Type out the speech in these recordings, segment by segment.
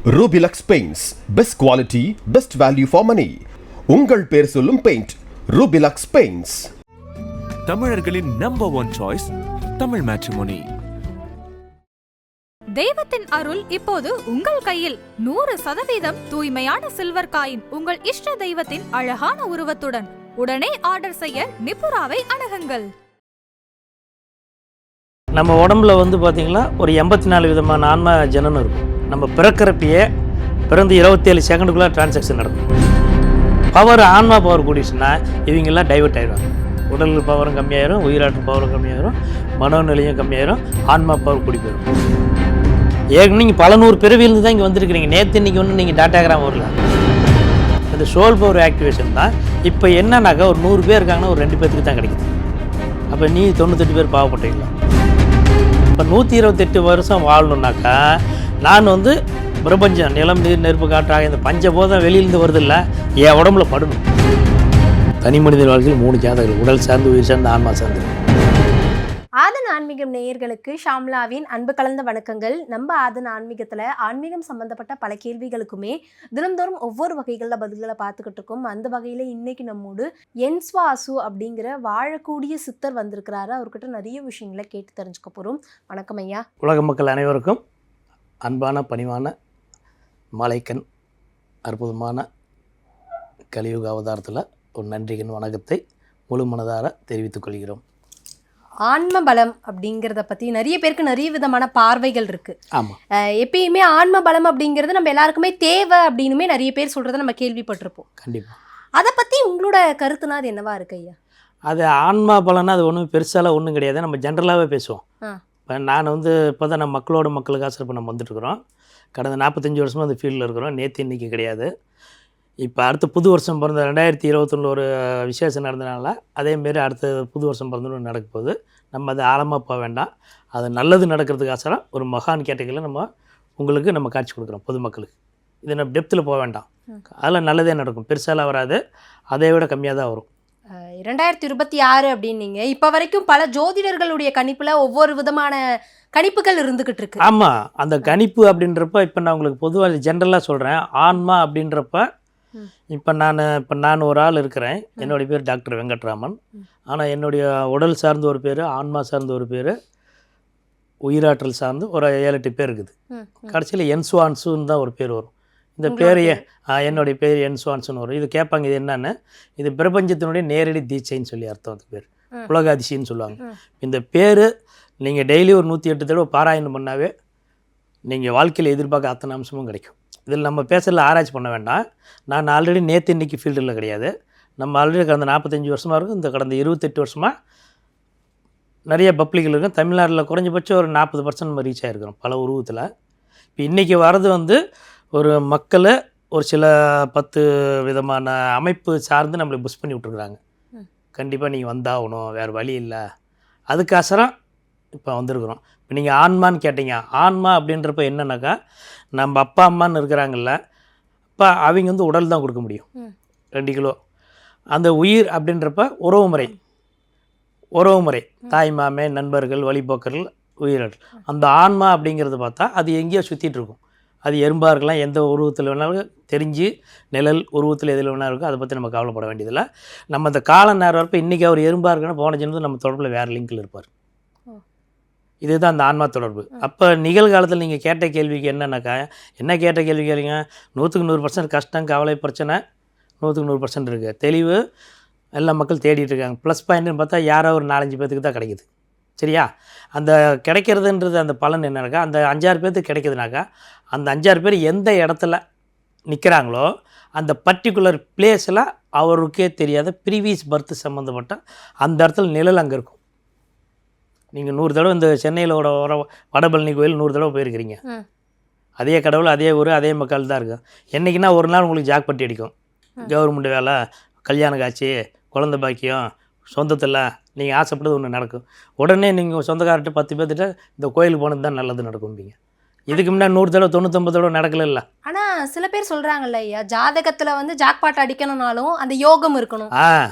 Rubilux Paints. Best quality, best value for money. உங்கள் பேர் சொல்லும் பெயிண்ட் Rubilux Paints. தமிழர்களின் நம்பர் 1 சாய்ஸ் தமிழ் மேட்ரிமோனி. தெய்வத்தின் அருள் இப்போது உங்கள் கையில் 100% தூய்மையான சில்வர் காயின் உங்கள் இஷ்ட தெய்வத்தின் அழகான உருவத்துடன் உடனே ஆர்டர் செய்ய நிபுராவை அணுகுங்கள். நம்ம உடம்புல பார்த்தீங்கன்னா ஒரு 84 விதமான ஆன்ம ஜனனம் இருக்கும். நம்ம பிறக்கிறப்பயே பிறந்து 27 செகண்டுக்குள்ளே டிரான்சாக்ஷன் நடக்கும். பவர் ஆன்மா பவர் கூடிச்சுன்னா இவங்கெல்லாம் டைவர்ட் ஆகிடுவாங்க. உடல் பவரும் கம்மியாயிரும், உயிராற்று பவரும் கம்மியாயிரும், மனோநிலையும் கம்மியாயிரும், ஆன்மா பவர் கூடி போயிடும். ஏற்கனவே நீங்கள் பல 100 பிறவியிலிருந்து தான் இங்கே வந்திருக்கிறீங்க. நேற்று இன்றைக்கி நீங்கள் டாட்டாகிராம் வரல. இந்த சோல் பவர் ஆக்டிவேஷன் தான். இப்போ என்னன்னாக்கா ஒரு 100 பேர் இருக்காங்கன்னா ஒரு 2 பேருக்கு தான் கிடைக்குது. அப்போ நீ 98 பேர் பாவப்பட்டீங்களா? இப்போ 128 வருஷம் வாழணுன்னாக்கா நான் பிரபஞ்சம் நிலம் நீர் நெருப்பு காற்றாக இந்த பஞ்சபோதம் வெளியிலேருந்து வருது இல்லை, என் உடம்புல படணும். தனி மனித வாழ்க்கையில் 3 ஜாதகங்கள், உடல் சார்ந்து, உயிர் சார்ந்து, ஆன்மா சார்ந்து. ஆதன் ஆன்மீகம் நேயர்களுக்கு ஷாம்லாவின் அன்பு கலந்த வணக்கங்கள். நம்ம ஆதன் ஆன்மீகத்தில் ஆன்மீகம் சம்மந்தப்பட்ட பல கேள்விகளுக்குமே தினந்தோறும் ஒவ்வொரு வகைகளில் பதில்களை பார்த்துக்கிட்டு இருக்கோம். அந்த வகையில் இன்னைக்கு நம்மோடு என்ஸ்வாசு அப்படிங்கிற வாழக்கூடிய சித்தர் வந்திருக்கிறாரு. அவர்கிட்ட நிறைய விஷயங்களை கேட்டு தெரிஞ்சுக்க போகிறோம். வணக்கம் ஐயா. உலக மக்கள் அனைவருக்கும் அன்பான பணிவான மாலைக்கண் அற்புதமான கலியுக அவதாரத்தில் ஒரு நன்றிகன் வணக்கத்தை முழு மனதார தெரிவித்துக் கொள்கிறோம். ஆன்ம பலம் அப்படிங்கிறத பற்றி நிறைய பேருக்கு நிறைய விதமான பார்வைகள் இருக்குது. ஆமாம், எப்பயுமே ஆன்ம பலம் அப்படிங்கிறது நம்ம எல்லாருக்குமே தேவை அப்படின்னுமே நிறைய பேர் சொல்கிறத நம்ம கேள்விப்பட்டிருப்போம். கண்டிப்பாக. அதை பற்றி உங்களோட கருத்துனா அது என்னவா இருக்கு ஐயா? அது ஆன்மா பலன்னா அது ஒன்றும் பெருசாலாம் ஒன்றும் கிடையாது. நம்ம ஜென்ரலாகவே பேசுவோம். இப்போ நான் இப்போ தான் நம்ம மக்களுக்காக இப்போ நம்ம வந்துட்டுருக்குறோம். கடந்த 45 வருஷமாக அந்த ஃபீல்டில் இருக்கிறோம். நேற்று இன்றைக்கி கிடையாது. இப்போ அடுத்த புது வருஷம் பிறந்த 2021 ஒரு விசேஷம் நடந்தனால அதேமாரி அடுத்த புது வருஷம் பிறந்தோன்னு நடக்க போகுது. நம்ம அதை ஆழமாக போக வேண்டாம். அது நல்லது நடக்கிறதுக்காசரம் ஒரு மகான் கேட்டகரியில் நம்ம காட்சி கொடுக்குறோம் பொதுமக்களுக்கு. இது நம்ம டெப்த்தில் போக வேண்டாம். அதில் நல்லதே நடக்கும், பெருசாலாம் வராது, அதை விட கம்மியாக தான் வரும். 2026 அப்படின்னீங்க. இப்போ வரைக்கும் பல ஜோதிடர்களுடைய கணிப்பில் ஒவ்வொரு விதமான கணிப்புகள் இருந்துக்கிட்டு இருக்கு. ஆமாம், அந்த கணிப்பு அப்படின்றப்ப இப்போ நான் உங்களுக்கு பொதுவாக ஜென்ரலாக சொல்கிறேன். ஆன்மா அப்படின்றப்ப இப்போ நான் ஒரு ஆள் இருக்கிறேன். என்னுடைய பேர் டாக்டர் வெங்கட்ராமன். ஆனால் என்னுடைய உடல் சார்ந்த ஒரு பேர், ஆன்மா சார்ந்த ஒரு பேர், உயிராற்றல் சார்ந்து ஒரு 7-8 பேர் இருக்குது. கடைசியில் என்ஸ்வான்ஸுன்னு தான் ஒரு பேர் வரும். இந்த பேரையே என்னுடைய பேர் என்ஸ்வான்ஸ்னு வரும். இது கேட்பாங்க, இது என்னன்னு. இது பிரபஞ்சத்தினுடைய நேரடி தீட்சைன்னு சொல்லி அர்த்தம். அந்த பேர் உலக அதிசயன்னு சொல்லுவாங்க. இந்த பேர் நீங்கள் டெய்லி ஒரு 108 தடவை பாராயணம் பண்ணாவே நீங்கள் வாழ்க்கையில் எதிர்பார்க்க அத்தனை அம்சமும் கிடைக்கும். இதில் நம்ம பேசுகிறதுல ஆராய்ச்சி பண்ண வேண்டாம். நான் ஆல்ரெடி நேற்று இன்றைக்கி ஃபீல்டில் கிடையாது. நம்ம ஆல்ரெடி கடந்த 45 வருஷமாக இருக்கும். இந்த கடந்த 28 வருஷமாக நிறைய பப்ளிக்கில் இருக்கும். தமிழ்நாட்டில் குறைஞ்சபட்சம் ஒரு 40% நம்ம ரீச் ஆகிருக்கிறோம் பல உருவத்தில். இப்போ இன்றைக்கி வர்றது ஒரு மக்களை ஒரு சில 10 விதமான அமைப்பு சார்ந்து நம்மளை புஷ் பண்ணி விட்ருக்குறாங்க. கண்டிப்பாக நீங்கள் வந்தாகணும், வேறு வழி இல்லை. அதுக்காசரம் இப்போ வந்திருக்கிறோம். இப்போ நீங்கள் ஆன்மான்னு கேட்டீங்க. ஆன்மா அப்படின்றப்ப என்னன்னாக்கா, நம்ம அப்பா அம்மான்னு இருக்கிறாங்கல்ல, அப்போ அவங்க உடல் தான் கொடுக்க முடியும் 2 கிலோ. அந்த உயிர் அப்படின்றப்ப உறவுமுறை தாய் மாமே நண்பர்கள் வழிபோக்கர்கள் உயிராற்றல். அந்த ஆன்மா அப்படிங்கிறது பார்த்தா அது எங்கேயோ சுற்றிட்டு இருக்கும். அது எறும்பாக இருக்கலாம், எந்த உருவத்தில் வேணாலும் தெரிஞ்சு நிழல் உருவத்தில் எதில் வேணாலும் இருக்கும். அதை பற்றி நம்ம கவலைப்பட வேண்டியதில்லை. நம்ம அந்த கால நேரம் வரப்போ இன்றைக்கி அவர் எறும்பாக இருக்குன்னா போன ஜென்மத்தில் நம்ம தொடர்பில் வேறு லிங்கில் இருப்பார். இதுதான் அந்த ஆன்மா தொடர்பு. அப்போ நிகழ்காலத்தில் நீங்கள் கேட்ட கேள்விக்கு என்னன்னாக்கா, என்ன கேட்ட கேள்வி கேளுங்க. 100க்கு 100% கஷ்டம், கவலை, பிரச்சனை 100க்கு 100% இருக்குது. தெளிவு எல்லா மக்கள் தேடிட்டு இருக்காங்க. ப்ளஸ் பாயிண்ட்னு பார்த்தா யாரோ ஒரு 4-5 பேத்துக்கு தான் கிடைக்குது. சரியா? அந்த கிடைக்கிறதுன்றது அந்த பலன் என்னன்னாக்கா, அந்த 5-6 பேர்த்துக்கு கிடைக்குதுனாக்கா, அந்த 5-6 பேர் எந்த இடத்துல நிற்கிறாங்களோ அந்த பர்டிகுலர் பிளேஸில் அவருக்கே தெரியாத ப்ரீவியஸ் பர்த் சம்மந்தப்பட்ட அந்த இடத்துல நிழல் அங்கே இருக்கும். நீங்கள் 100 தடவை இந்த சென்னையில் வடபழனி கோயில் 100 தடவை போயிருக்கிறீங்க. அதே கடவுள், அதே ஊர், அதே மக்கள் தான் இருக்கும். என்றைக்குன்னா ஒரு நாள் உங்களுக்கு ஜாக்பட்டி அடிக்கும். கவர்மெண்ட் வேலை, கல்யாண காட்சி, குழந்தை பாக்கியம், சொந்தத்தில் நீங்கள் ஆசைப்பட்டது ஒன்று நடக்கும். உடனே நீங்கள் சொந்தக்காரர்கிட்ட 10 பேர்த்திட்ட இந்த கோயிலுக்கு போனது தான் நல்லது நடக்கும்பீங்க. இதுக்கு முன்னாடி 100 தடவை 99 தடவை நடக்கல. ஆனால் சில பேர் சொல்கிறாங்கல்ல ஐயா, ஜாதகத்தில் ஜாக்பாட் அடிக்கணும்னாலும் அந்த யோகம் இருக்கணும்.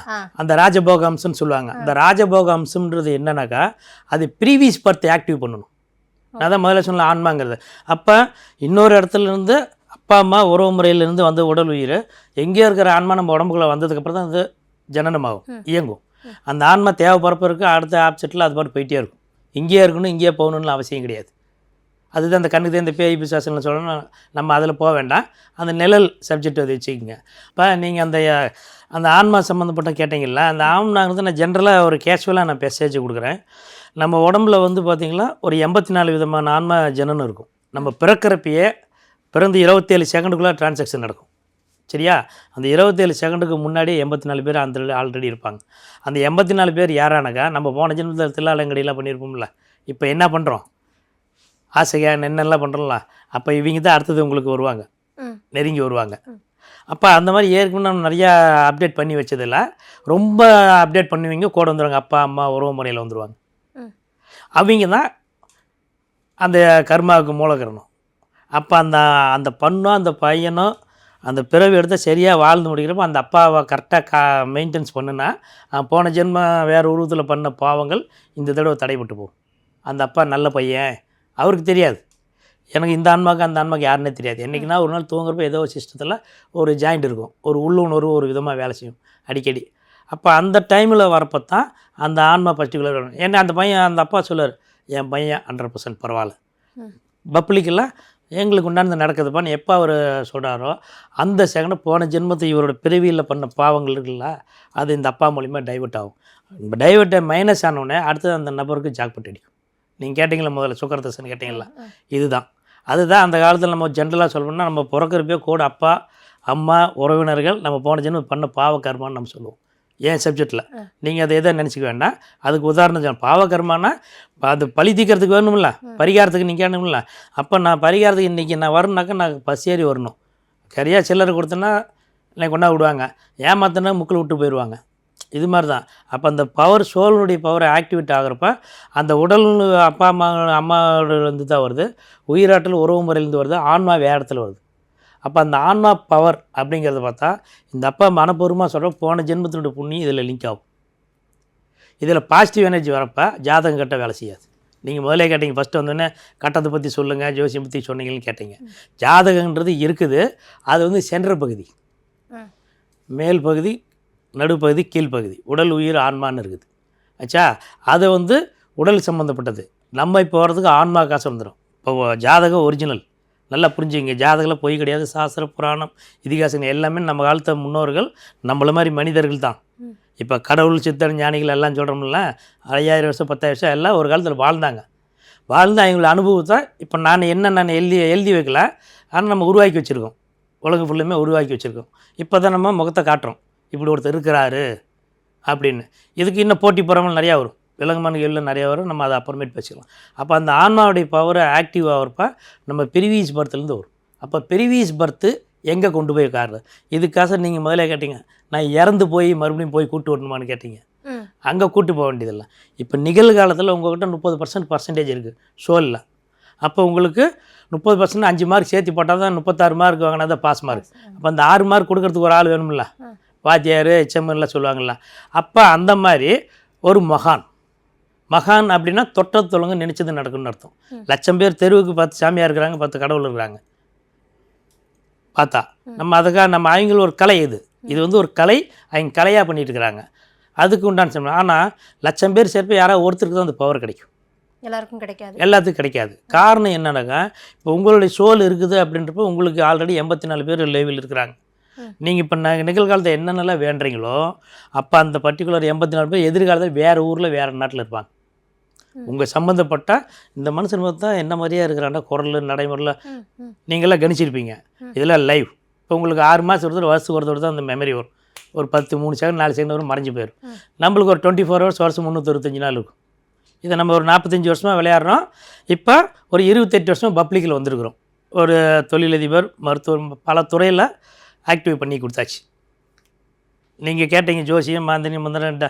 அந்த ராஜபோக அம்சம்னு சொல்லுவாங்க. அந்த ராஜபோக அம்சம்ன்றது என்னன்னாக்கா, அது ப்ரீவியஸ் பர்த் ஆக்டிவ் பண்ணணும். நான் தான் முதல்ல சொன்ன ஆன்மாங்கிறது. அப்போ இன்னொரு இடத்துலேருந்து அப்பா அம்மா உறவு முறையிலேருந்து வந்த உடல் உயிர் எங்கேயோ இருக்கிற ஆன்மா நம்ம உடம்புக்குள்ளே வந்ததுக்கப்புறம் தான் அது ஜனனமாகும், இயங்கும். அந்த ஆன்மா தேவைப்பறப்ப இருக்குது, அடுத்த ஆப்செட்டில் அது பாட்டு போயிட்டே இருக்கும். இங்கேயே இருக்கணும் இங்கேயே போகணுன்னு அவசியம் கிடையாது. அதுதான் அந்த கண்ணுக்கு இந்த பேய் பிசாசுன்னு சொல்லணும், நம்ம அதில் போக வேண்டாம். அந்த நிழல் சப்ஜெக்ட் அதை வச்சுக்கோங்க. இப்போ நீங்கள் அந்த ஆன்மா சம்மந்தப்பட்ட கேட்டிங்களா, அந்த ஆன்மாங்கிறது நான் ஜென்ரலாக ஒரு கேஷுவலாக நான் மெசேஜ் கொடுக்குறேன். நம்ம உடம்புல வந்து பார்த்திங்கன்னா ஒரு 84 விதமான ஆன்மா ஜனனம் இருக்கும். நம்ம பிறக்கிறப்பயே பிறந்து 27 செகண்டுக்குள்ளே டிரான்சாக்ஷன் நடக்கும். சரியா? அந்த 27 செகண்டுக்கு முன்னாடியே 84 பேர் அந்த ஆல்ரெடி இருப்பாங்க. அந்த 84 பேர் யாரானாக்கா நம்ம போன ஜென்மத்தில் தில்லாலங்கடியெல்லாம் பண்ணியிருப்போம்ல. இப்போ என்ன பண்ணுறோம், ஆசையாக என்னெல்லாம் பண்ணுறோம்ல, அப்போ இவங்க தான் அடுத்தது உங்களுக்கு வருவாங்க, நெருங்கி வருவாங்க. அப்போ அந்த மாதிரி ஏற்கனவே நம்ம நிறையா அப்டேட் பண்ணி வச்சதில்ல, ரொம்ப அப்டேட் பண்ணுவீங்க கூட வந்துடுவாங்க. அப்பா அம்மா உறவு முறையில் வந்துடுவாங்க. அவங்க தான் அந்த கர்மாவுக்கு மூலகரணம். அப்போ அந்த பொண்ணோ அந்த பையனோ அந்த பிறவி எடுத்த சரியாக வாழ்ந்து முடிக்கிறப்போ அந்த அப்பாவை கரெக்டாக மெயின்டெனன்ஸ் பண்ணுனா போன ஜென்மம் வேறு உருவத்தில் பண்ண பாவங்கள் இந்த தடவை தடைப்பட்டு போகும். அந்த அப்பா நல்ல பையன், அவருக்கு தெரியாது. எனக்கு இந்த ஆன்மாவுக்கு அந்த ஆன்மாவுக்கு யாருன்னே தெரியாது. என்றைக்குன்னா ஒரு நாள் தூங்குறப்போ ஏதோ ஒரு சிஸ்டத்தில் ஒரு ஜாயிண்ட் இருக்கும், ஒரு உள்ளுணர்வு ஒரு விதமாக வேலை செய்யும் அடிக்கடி. அப்போ அந்த டைமில் வரப்போ தான் அந்த ஆன்மா பர்டிகுலர் வரும். ஏன்னா அந்த பையன் அந்த அப்பா சொல்லுவார், என் பையன் 100% பரவாயில்ல, பப்ளிக்கெல்லாம் எங்களுக்கு உண்டானது நடக்குதுப்பான்னு எப்போ அவர் சொல்கிறாரோ அந்த செகண்ட் போன ஜென்மத்தை இவரோட பிறவியில் பண்ண பாவங்கள் இருக்குல்ல, அது இந்த அப்பா மூலிமா டைவெர்ட் ஆகும். இப்போ டைவெர்ட்டை மைனஸ் ஆனோடனே அடுத்தது அந்த நபருக்கு ஜாக்பட் அடிக்கும். நீங்கள் கேட்டிங்களா முதல்ல சுக்கரதசன் கேட்டிங்களா, இதுதான் அதுதான் அந்த காலத்தில் நம்ம ஜென்ரலாக சொல்லணும்னா நம்ம பிறக்கிறப்பே கூட அப்பா அம்மா உறவினர்கள் நம்ம போன ஜென்மம் பண்ண பாவ கர்மான்னு நம்ம சொல்லுவோம். ஏன் சப்ஜெக்டில் நீங்கள் அதை எதை நினச்சிக்க வேண்டாம். அதுக்கு உதாரணம் பாவ கர்மானா அது பழி தீக்கிறதுக்கு வேணுமில்ல, பரிகாரத்துக்கு நீங்கள் வேணுமில்ல. அப்போ நான் பரிகாரத்துக்கு இன்றைக்கி நான் வரணுனாக்கா நான் பசியேறி வரணும். சரியாக சில்லறை கொடுத்தேன்னா எனக்கு கொண்டா விடுவாங்க, ஏமாத்தினா முக்கில் விட்டு போயிடுவாங்க. இது மாதிரி தான். அப்போ அந்த பவர் சோலுடைய பவர் ஆக்டிவேட் ஆகிறப்ப அந்த உடல் அப்பா அம்மாவிலேருந்து தான் வருது, உயிராற்றல் உறவு முறையிலேருந்து வருது, ஆன்மா வேறு இடத்துல வருது. அப்போ அந்த ஆன்மா பவர் அப்படிங்கிறத பார்த்தா இந்த அப்பா மனப்பூர்வமாக சொல்கிற போன ஜென்மத்தினுடைய புண்ணியம் இதில் லிங்க் ஆகும். இதில் பாசிட்டிவ் எனர்ஜி வரப்போ ஜாதகம் கட்ட வேலை செய்யாது. நீங்கள் முதலே கேட்டீங்க, ஃபஸ்ட்டு வந்தோடனே கட்டத்தை பற்றி சொல்லுங்கள், ஜோசியம் பற்றி சொன்னீங்கன்னு கேட்டீங்க. ஜாதகன்றது இருக்குது, அது வந்து சென்ற பகுதி, மேல் பகுதி, நடுப்பகுதி, கீழ்ப்பகுதி, உடல் உயிர் ஆன்மான்னு இருக்குது. ஆச்சா, அது வந்து உடல் சம்மந்தப்பட்டது. நம்ம இப்போ வர்றதுக்கு ஆன்மா காசு வந்துடும். இப்போ ஜாதகம் ஒரிஜினல் நல்லா புரிஞ்சுங்க. ஜாதகத்தில் பொய் கிடையாது. சாஸ்திர புராணம் இதிகாசம் எல்லாமே நம்ம காலத்து முன்னோர்கள் நம்மள மாதிரி மனிதர்கள் தான். இப்போ கடவுள் சித்தர் ஞானிகள் எல்லாம் சொல்கிறோம்ல, 5000 வருஷம் 10,000 வருஷம் எல்லாம் ஒரு காலத்தில் வாழ்ந்தாங்க. அவங்கள அனுபவத்தை இப்போ நான் எழுதி வைக்கல, ஆனால் நம்ம உருவாக்கி வச்சுருக்கோம். உலகம் ஃபுல்லுமே உருவாக்கி வச்சுருக்கோம். இப்போ தான் நம்ம முகத்தை காட்டுறோம், இப்படி ஒருத்தர் இருக்கிறாரு அப்படின்னு. இதுக்கு இன்னும் போட்டி பொறாமல் நிறையா வரும், விலங்குமானுக்கு எல்லாம் நிறையா வரும். நம்ம அதை அப்புறமேட்டு பேசிக்கலாம். அப்போ அந்த ஆன்மாவுடைய பவரை ஆக்டிவ் ஆகிறப்ப நம்ம ப்ரீவியஸ் பர்த்லேருந்து வரும். அப்போ ப்ரீவியஸ் பர்த்து எங்கே கொண்டு போய் காட்டுறது. இதுக்காக நீங்கள் முதல்ல கேட்டீங்க, நான் இறந்து போய் மறுபடியும் போய் கூட்டு வரணுமான்னு கேட்டீங்க. அங்கே கூட்டு போக வேண்டியதில்லை. இப்போ நிகழ்காலத்தில் உங்கள்கிட்ட 30% இருக்குது சோலில். அப்போ உங்களுக்கு 30% 5 மார்க் சேர்த்து போட்டால் தான் 36 மார்க் வாங்கினா தான் பாஸ் மார்க். அப்போ அந்த 6 மார்க் கொடுக்கறதுக்கு ஒரு ஆள் வேணும்ல, வாத்தியார் HMலாம் சொல்லுவாங்கள்ல. அப்போ அந்த மாதிரி ஒரு மகான் அப்படின்னா தொட்ட தொழுங்க நினச்சது நடக்குன்னு அர்த்தம். 1,00,000 பேர் தெருவுக்கு 10 சாமியாக இருக்கிறாங்க, 10 கடவுள் இருக்கிறாங்க பார்த்தா. நம்ம அதுக்காக நம்ம அவங்களும் ஒரு கலை, இது வந்து ஒரு கலை, அவங்க கலையாக பண்ணிட்டு இருக்கிறாங்க. அதுக்கு உண்டான சம்பளம். ஆனால் 1,00,000 பேர் சேர்ப்பு யாராவது ஒருத்தருக்கு தான் அந்த பவர் கிடைக்கும், எல்லாருக்கும் எல்லாத்துக்கும் கிடைக்காது. காரணம் என்னன்னாக்கா, இப்போ உங்களுடைய சோல் இருக்குது அப்படின்றப்போ உங்களுக்கு ஆல்ரெடி 84 பேர் லைவில் இருக்கிறாங்க. நீங்கள் இப்போ நிகழ்காலத்தை என்னென்னலாம் வேண்டுறீங்களோ அப்போ அந்த பர்டிகுலர் 84 பேர் எதிர்காலத்தில் வேறு ஊரில் வேறு நாட்டில் இருப்பாங்க. உங்கள் சம்மந்தப்பட்ட இந்த மனுஷன் பார்த்தா என்ன மாதிரியாக இருக்கிறாண்டா குரல் நடைமுறையில் நீங்களாம் கணிச்சிருப்பீங்க. இதெல்லாம் லைவ். இப்போ உங்களுக்கு 6 மாதம் ஒருத்தர் வருஷத்துக்கு ஒருத்தர் தான் அந்த மெமரி வரும். ஒரு 10 3 செகண்ட் 4 செகண்ட் வரும் மறைஞ்சு போயிடும். நம்மளுக்கு ஒரு 24 ஹவர்ஸ் வருஷம் 365 நாள் இருக்கும். இதை நம்ம ஒரு 45 வருஷமாக விளையாடுறோம். இப்போ ஒரு 28 வருஷமாக பப்ளிக்கில் வந்திருக்கிறோம். ஒரு தொழிலதிபர், மருத்துவர், பல துறையில் ஆக்டிவ் பண்ணி கொடுத்தாச்சு. நீங்கள் கேட்டீங்க ஜோசியம் மாந்தினி மந்திரம்,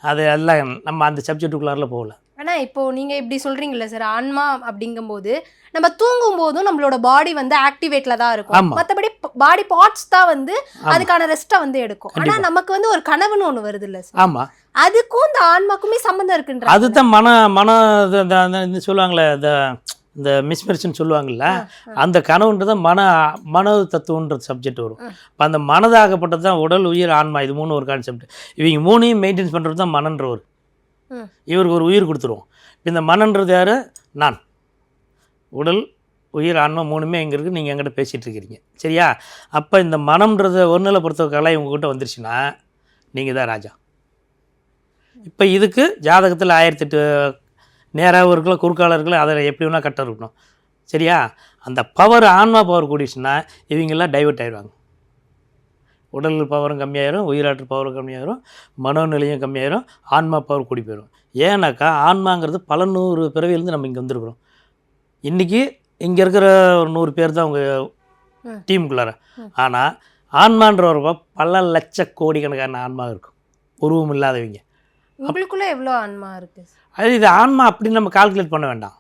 அது எல்லாம் நம்ம அந்த சப்ஜெக்டுக்குள்ளாரில் போகல. ஆனால் இப்போது நீங்கள் இப்படி சொல்கிறீங்களே சார், ஆன்மா அப்படிங்கும்போது நம்ம தூங்கும் போதும் நம்மளோட பாடி வந்து ஆக்டிவேட்டில் தான் இருக்கும். மற்றபடி பாடி பார்ட்ஸ் தான் வந்து அதுக்கான ரெஸ்ட்டை வந்து எடுக்கும். ஆனால் நமக்கு வந்து ஒரு கனவுன்னு ஒன்று வருது இல்லை சார்? ஆமாம், அதுக்கும் இந்த ஆன்மாக்குமே சம்மந்தம் இருக்குன்ற. அதுதான் மன சொல்லுவாங்களே, இந்த இந்த மிஸ்மெரிச்சுன்னு சொல்லுவாங்கள்ல, அந்த கனவுன்றது தான் மன தத்துவன்ற சப்ஜெக்ட் வரும். இப்போ அந்த மனதாகப்பட்டது தான் உடல், உயிர், ஆன்மா, இது 3 ஒரு கான்செப்ட். இவங்க 3ஐயும் மெயின்டைன்ஸ் பண்ணுறது தான் மனன்றவர். இவருக்கு ஒரு உயிர் கொடுத்துருவோம். இப்போ இந்த மனன்றது யார்? நான். உடல், உயிர், ஆன்மா 3மே எங்கே இருக்குது, நீங்கள் என்கிட்ட பேசிகிட்டு இருக்கிறீங்க, சரியா? அப்போ இந்த மனம்ன்றத ஒருநிலைப்படுத்த கலை உங்கள்கிட்ட வந்துருச்சுன்னா நீங்கள் தான் ராஜா. இப்போ இதுக்கு ஜாதகத்தில் 1008 நேராகவும் இருக்கலாம், குறுக்கால இருக்கலாம், அதில் எப்படி வேணால் கட்ட இருக்கணும், சரியா? அந்த பவர், ஆன்மா பவர் கூடிடுச்சுன்னா இவங்கெல்லாம் டைவர்ட் ஆகிடுவாங்க. உடல் பவரும் கம்மியாயிரும், உயிராற்றல் பவரும் கம்மியாயிரும், மனோநிலையும் கம்மியாயிரும், ஆன்மா பவர் கூடி போயிடும். ஏன்னாக்கா ஆன்மாங்கிறது பல 100 பிறவியிலேருந்து நம்ம இங்கே வந்துருக்குறோம். இன்றைக்கி இங்கே இருக்கிற ஒரு 100 பேர் தான் உங்கள் டீமுக்குள்ளார. ஆனால் ஆன்மான்றவங்க பல லட்ச கோடிக்கணக்கான ஆன்மா இருக்கும், உருவம் இல்லாதவங்க. உங்களுக்குள்ள எவ்வளோ ஆன்மா இருக்குது? அது இது ஆன்மா அப்படின்னு நம்ம கால்குலேட் பண்ண வேண்டாம்.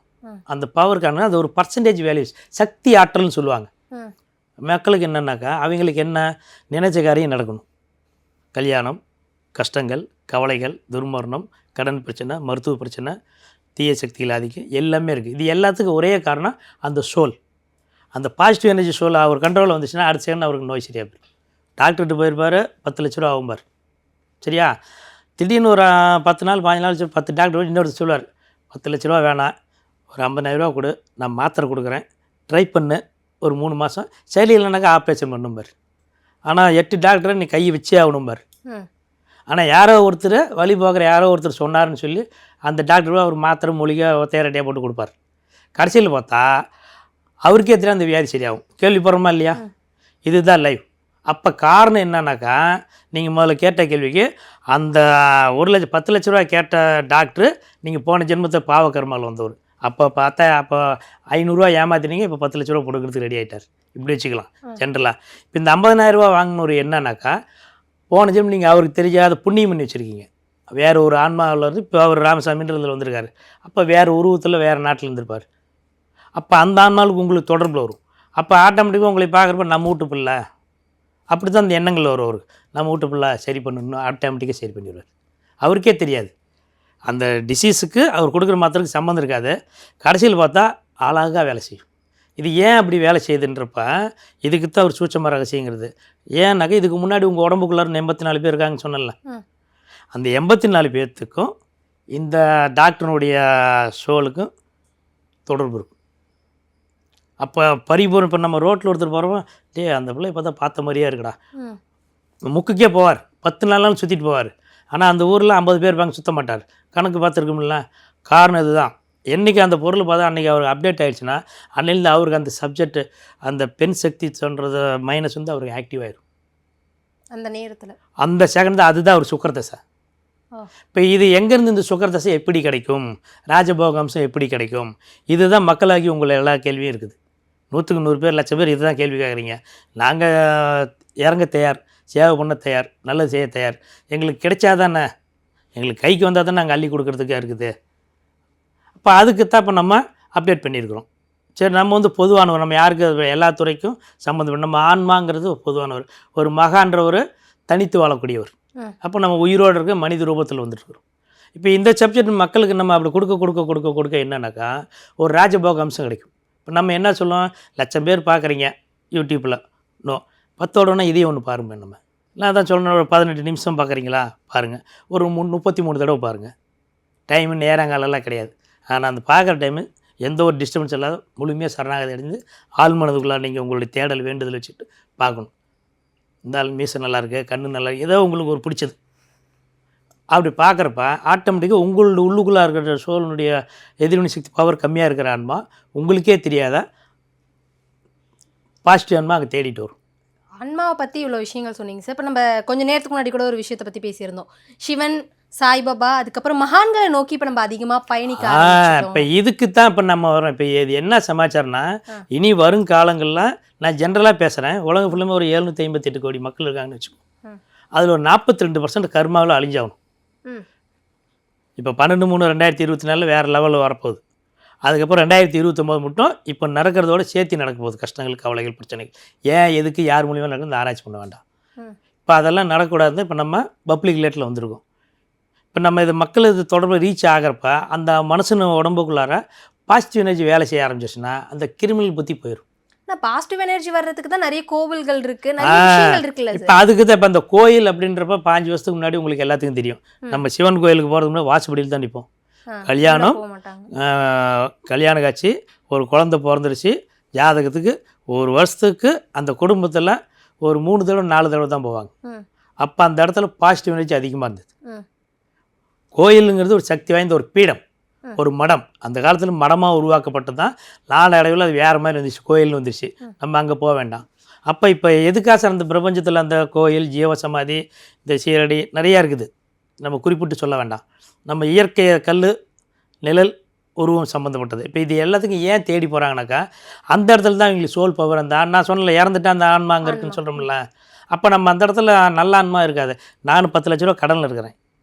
அந்த பவருக்கான அது ஒரு பர்சன்டேஜ் வேல்யூஸ், சக்தி ஆற்றல்னு சொல்லுவாங்க. மக்களுக்கு என்னன்னாக்கா அவங்களுக்கு என்ன நினைச்ச காரியம் நடக்கணும். கல்யாணம், கஷ்டங்கள், கவலைகள், துர்மரணம், கடன் பிரச்சனை, மருத்துவ பிரச்சனை, தீய சக்திகள் ஆதிக்கம் எல்லாமே இருக்குது. இது எல்லாத்துக்கும் ஒரே காரணம் அந்த சோல். அந்த பாசிட்டிவ் எனர்ஜி சோல் அவர் கண்ட்ரோலில் வந்துச்சுன்னா அடுத்த செகண்ட் அவருக்கு நோய் சரியாக போயிடும். டாக்டர்கிட்ட போயிருப்பார், 10 லட்ச ரூபா ஆகும்பார், சரியா? திடீர்னு ஒரு 10 நாள் 15 நாள் 10 டாக்டர் இன்னொருத்தர் சொல்லுவார், 10 லட்ச ரூபா வேணாம், ஒரு 50,000 ரூபா கொடு, நான் மாத்திரை கொடுக்குறேன், ட்ரை பண்ணு, ஒரு 3 மாதம் சரி இல்லைனாக்கா ஆப்ரேஷன் பண்ணும்பார். ஆனால் 8 டாக்டரை நீ கையை வச்சே ஆகணும்பார். ஆனால் யாரோ ஒருத்தர் வழி போகிற யாரோ ஒருத்தர் சொன்னார்னு சொல்லி அந்த டாக்டர் அவர் மாத்திரை மூலிகை தேரடியாக போட்டு கொடுப்பார். கடைசியில் பார்த்தா அவருக்கே தெரியும் அந்த வியாதி சரியாகும். கேள்விப்படுறோமா இல்லையா? இதுதான் லைவ். அப்போ காரணம் என்னன்னாக்கா, நீங்கள் முதல்ல கேட்ட கேள்விக்கு அந்த 10 லட்ச ரூபா கேட்ட டாக்டரு நீங்கள் போன ஜென்மத்தை பாவக்கர்மாவில் வந்தவர். அப்போ பார்த்தா அப்போ 500 ரூபா ஏமாத்தினீங்க, இப்போ 10 லட்ச ரூபா கொடுக்குறதுக்கு ரெடி ஆகிட்டார். இப்படி வச்சுக்கலாம் ஜென்ரலாக. இப்போ இந்த 50,000 ரூபா வாங்கினவர் என்னன்னாக்கா, போன ஜென்மம் நீங்கள் அவருக்கு தெரியாத புண்ணியம் பண்ணி வச்சுருக்கீங்க. வேறு ஒரு ஆன்மாவில் இருந்து இப்போ அவர் ராமசாமின்றதில் வந்திருக்காரு. அப்போ வேறு உருவத்தில் வேறு நாட்டில் இருந்திருப்பார். அப்போ அந்த ஆன்மாவுக்கு உங்களுக்கு தொடர்பில் வரும். அப்போ ஆட்டோமேட்டிக்காக உங்களை பார்க்குறப்ப நம்ம வீட்டு பிள்ளை அப்படி தான் அந்த எண்ணங்கள் வரும் அவருக்கு. நம்ம வீட்டு பிள்ளை சரி பண்ணணும், ஆட்டோமேட்டிக்காக சரி பண்ணிடுவார். அவருக்கே தெரியாது அந்த டிசீஸுக்கு அவர் கொடுக்குற மாத்திரைக்கு சம்மந்தம் இருக்காது. கடைசியில் பார்த்தா அழகாக வேலை செய்யும். இது ஏன் அப்படி வேலை செய்யுதுன்றப்ப இதுக்கு தான் அவர் சூட்சம ரகசியங்கிறது. ஏன்னாக்கா இதுக்கு முன்னாடி உங்கள் உடம்புக்குள்ளார 84 பேர் இருக்காங்கன்னு சொன்னல, அந்த 84 பேர்த்துக்கும் இந்த டாக்டருடைய சோலுக்கும் தொடர்பு இருக்கும். அப்போ பரிபூர்ணம். இப்போ நம்ம ரோட்டில் ஒருத்தர் போகிறோம், அந்த பிள்ளை பார்த்தா பார்த்த மாதிரியே இருக்குடா, முக்குக்கே போவார், 10 நாளாலும் சுற்றிட்டு போவார். ஆனால் அந்த ஊரில் 50 பேர் இருப்பாங்க, சுற்ற மாட்டார். கணக்கு பார்த்துருக்கோம்ல. காரணம் இதுதான். என்றைக்கு அந்த பொருள் பார்த்தா அன்றைக்கி அவருக்கு அப்டேட் ஆகிடுச்சுன்னா அன்னையிலேருந்து அவருக்கு அந்த சப்ஜெக்ட், அந்த பெண் சக்தி சொல்கிறது மைனஸ் வந்து அவருக்கு ஆக்டிவ் ஆகிடும் அந்த நேரத்தில், அந்த செகண்ட் தான். அதுதான் அவர் சுக்கரதசை. இப்போ இது எங்கேருந்து இந்த சுக்கரதசை எப்படி கிடைக்கும், ராஜபோக அம்சம் எப்படி கிடைக்கும், இதுதான் மக்களாகி உங்களை எல்லா கேள்வியும் இருக்குது. 100க்கு 100 பேர், லட்சம் பேர் இதுதான் கேள்வி கேட்குறீங்க. நாங்கள் இறங்க தயார், சேவை பண்ண தயார், நல்லது செய்ய தயார். எங்களுக்கு கிடைச்சாதானே, எங்களுக்கு கைக்கு வந்தால் தானே நாங்கள் அள்ளி கொடுக்குறதுக்காக இருக்குது. அப்போ அதுக்கு தான் இப்போ நம்ம அப்டேட் பண்ணியிருக்கிறோம். சரி, நம்ம வந்து பொதுவானவர், நம்ம யாருக்கு எல்லா துறைக்கும் சம்மந்தம். நம்ம ஆன்மாங்கிறது பொதுவானவர், ஒரு மகான்றவர் தனித்து வாழக்கூடியவர். அப்போ நம்ம உயிரோடு இருக்க மனித ரூபத்தில் வந்துட்டுருக்குறோம். இப்போ இந்த சப்ஜெக்ட் மக்களுக்கு நம்ம அப்படி கொடுக்க என்னன்னாக்கா ஒரு ராஜபோக அம்சம் கிடைக்கும். இப்போ நம்ம என்ன சொல்லுவோம், 1,00,000 பேர் பார்க்குறீங்க யூடியூப்பில், நோ 10ஓடனா இதே ஒன்று பாருங்கள். நம்ம நான் தான் சொல்லணும், ஒரு 18 நிமிஷம் பார்க்குறீங்களா பாருங்கள், ஒரு 33 தடவை பாருங்கள். டைமு நேரங்காலெல்லாம் கிடையாது. ஆனால் அந்த பார்க்குற டைமு எந்த ஒரு டிஸ்டர்பன்ஸ் இல்லாத முழுமையாக சரணாகதி அடைந்து ஆள் மனதுக்குள்ளே நீங்கள் உங்களுடைய தேடல் வேண்டுதல் வச்சுட்டு பார்க்கணும். இந்த ஆள் மீசை நல்லாயிருக்கு, கண்ணு நல்லா இருக்கு, ஏதோ உங்களுக்கு ஒரு பிடிச்சது அப்படி பார்க்குறப்ப ஆட்டோமேட்டிக்காக உங்களோட உள்ளுக்குள்ளே இருக்கிற சோழனுடைய எதிர்வினை சக்தி பவர் கம்மியாக இருக்கிற ஆன்மா உங்களுக்கே தெரியாத பாசிட்டிவ் ஆன்மா அங்கே தேடிட்டு வரும். ஆன்மாவை பற்றி இவ்வளோ விஷயங்கள் சொன்னீங்க சார். இப்போ நம்ம கொஞ்சம் நேரத்துக்கு முன்னாடி கூட ஒரு விஷயத்தை பற்றி பேசியிருந்தோம், சிவன், சாய்பாபா, அதுக்கப்புறம் மகான்களை நோக்கி இப்போ நம்ம அதிகமாக பயணிக்க. இப்போ இதுக்கு தான் இப்போ நம்ம வரோம். இப்போ இது என்ன சமாச்சாரம்னா, இனி வரும் காலங்களில் நான் ஜென்ரலாக பேசுகிறேன், உலகம் ஃபுல்லுமே ஒரு 758 கோடி மக்கள் இருக்காங்கன்னு வச்சுக்கோங்க. அதில் ஒரு 42% கர்மாவில் அழிஞ்சாகணும். இப்போ 12/3/2024 வேறு லெவலில் வரப்போகுது. அதுக்கப்புறம் 2029 மட்டும் இப்போ நடக்கிறதோட சேர்த்து நடக்க போகுது. கஷ்டங்கள், கவலைகள், பிரச்சனைகள் ஏன் எதுக்கு யார் மூலியமாக நடக்குது ஆராய்ச்சி பண்ண வேண்டாம். இப்போ அதெல்லாம் நடக்கக்கூடாது. இப்போ நம்ம பப்ளிக் லேட்டில் வந்திருக்கோம். இப்போ நம்ம இது மக்கள் இது தொடர்பு ரீச் ஆகிறப்ப அந்த மனுஷன் உடம்புக்குள்ளார பாசிட்டிவ் எனர்ஜி வேலை செய்ய ஆரம்பிச்சிச்சுன்னா அந்த கிரிமினல் புத்தி போயிடும். பாசிட்டிவ் எனர்ஜி வர்றதுக்கு தான் நிறைய கோவில்கள் இருக்கு, நிறைய விஷயங்கள் இருக்குல்ல இப்போ அதுக்கு தான் இப்போ அந்த கோயில் அப்படின்றப்ப 5 வருஷத்துக்கு முன்னாடி உங்களுக்கு எல்லாத்துக்கும் தெரியும், நம்ம சிவன் கோயிலுக்கு போகிறதுக்கு முன்னாடி வாசப்படியில் தான் நிற்போம். கல்யாணம், கல்யாண காட்சி, ஒரு குழந்தை பிறந்துருச்சு, ஜாதகத்துக்கு 1 வருஷத்துக்கு அந்த குடும்பத்தில் ஒரு 3 தடவை 4 தடவை தான் போவாங்க. அப்போ அந்த இடத்துல பாசிட்டிவ் எனர்ஜி அதிகமாக இருந்தது. கோயிலுங்கிறது ஒரு சக்தி வாய்ந்த ஒரு பீடம், ஒரு மடம். அந்த காலத்தில் மடமாக உருவாக்கப்பட்டு தான் நாளடைவில் அது வேறு மாதிரி வந்துச்சு, கோயில்னு வந்துருச்சு. நம்ம அங்கே போக வேண்டாம். அப்போ இப்போ எதுக்காக சார் அந்த பிரபஞ்சத்தில் அந்த கோயில், ஜீவசமாதி, இந்த சீரடி நிறையா இருக்குது, நம்ம குறிப்பிட்டு சொல்ல வேண்டாம். நம்ம இயற்கை கல், நிழல், உருவம் சம்மந்தப்பட்டது. இப்போ இது எல்லாத்துக்கும் ஏன் தேடி போகிறாங்கனாக்கா அந்த இடத்துல தான் இவங்களுக்கு சோல் பவர். அந்த நான் சொன்னல இறந்துட்டு அந்த ஆன்மா அங்கே இருக்குன்னு சொல்கிறோம்ல, அப்போ நம்ம அந்த இடத்துல நல்ல ஆன்மா இருக்காது. நான் 10 லட்ச ரூபா கடனில் இருக்கிறேன்,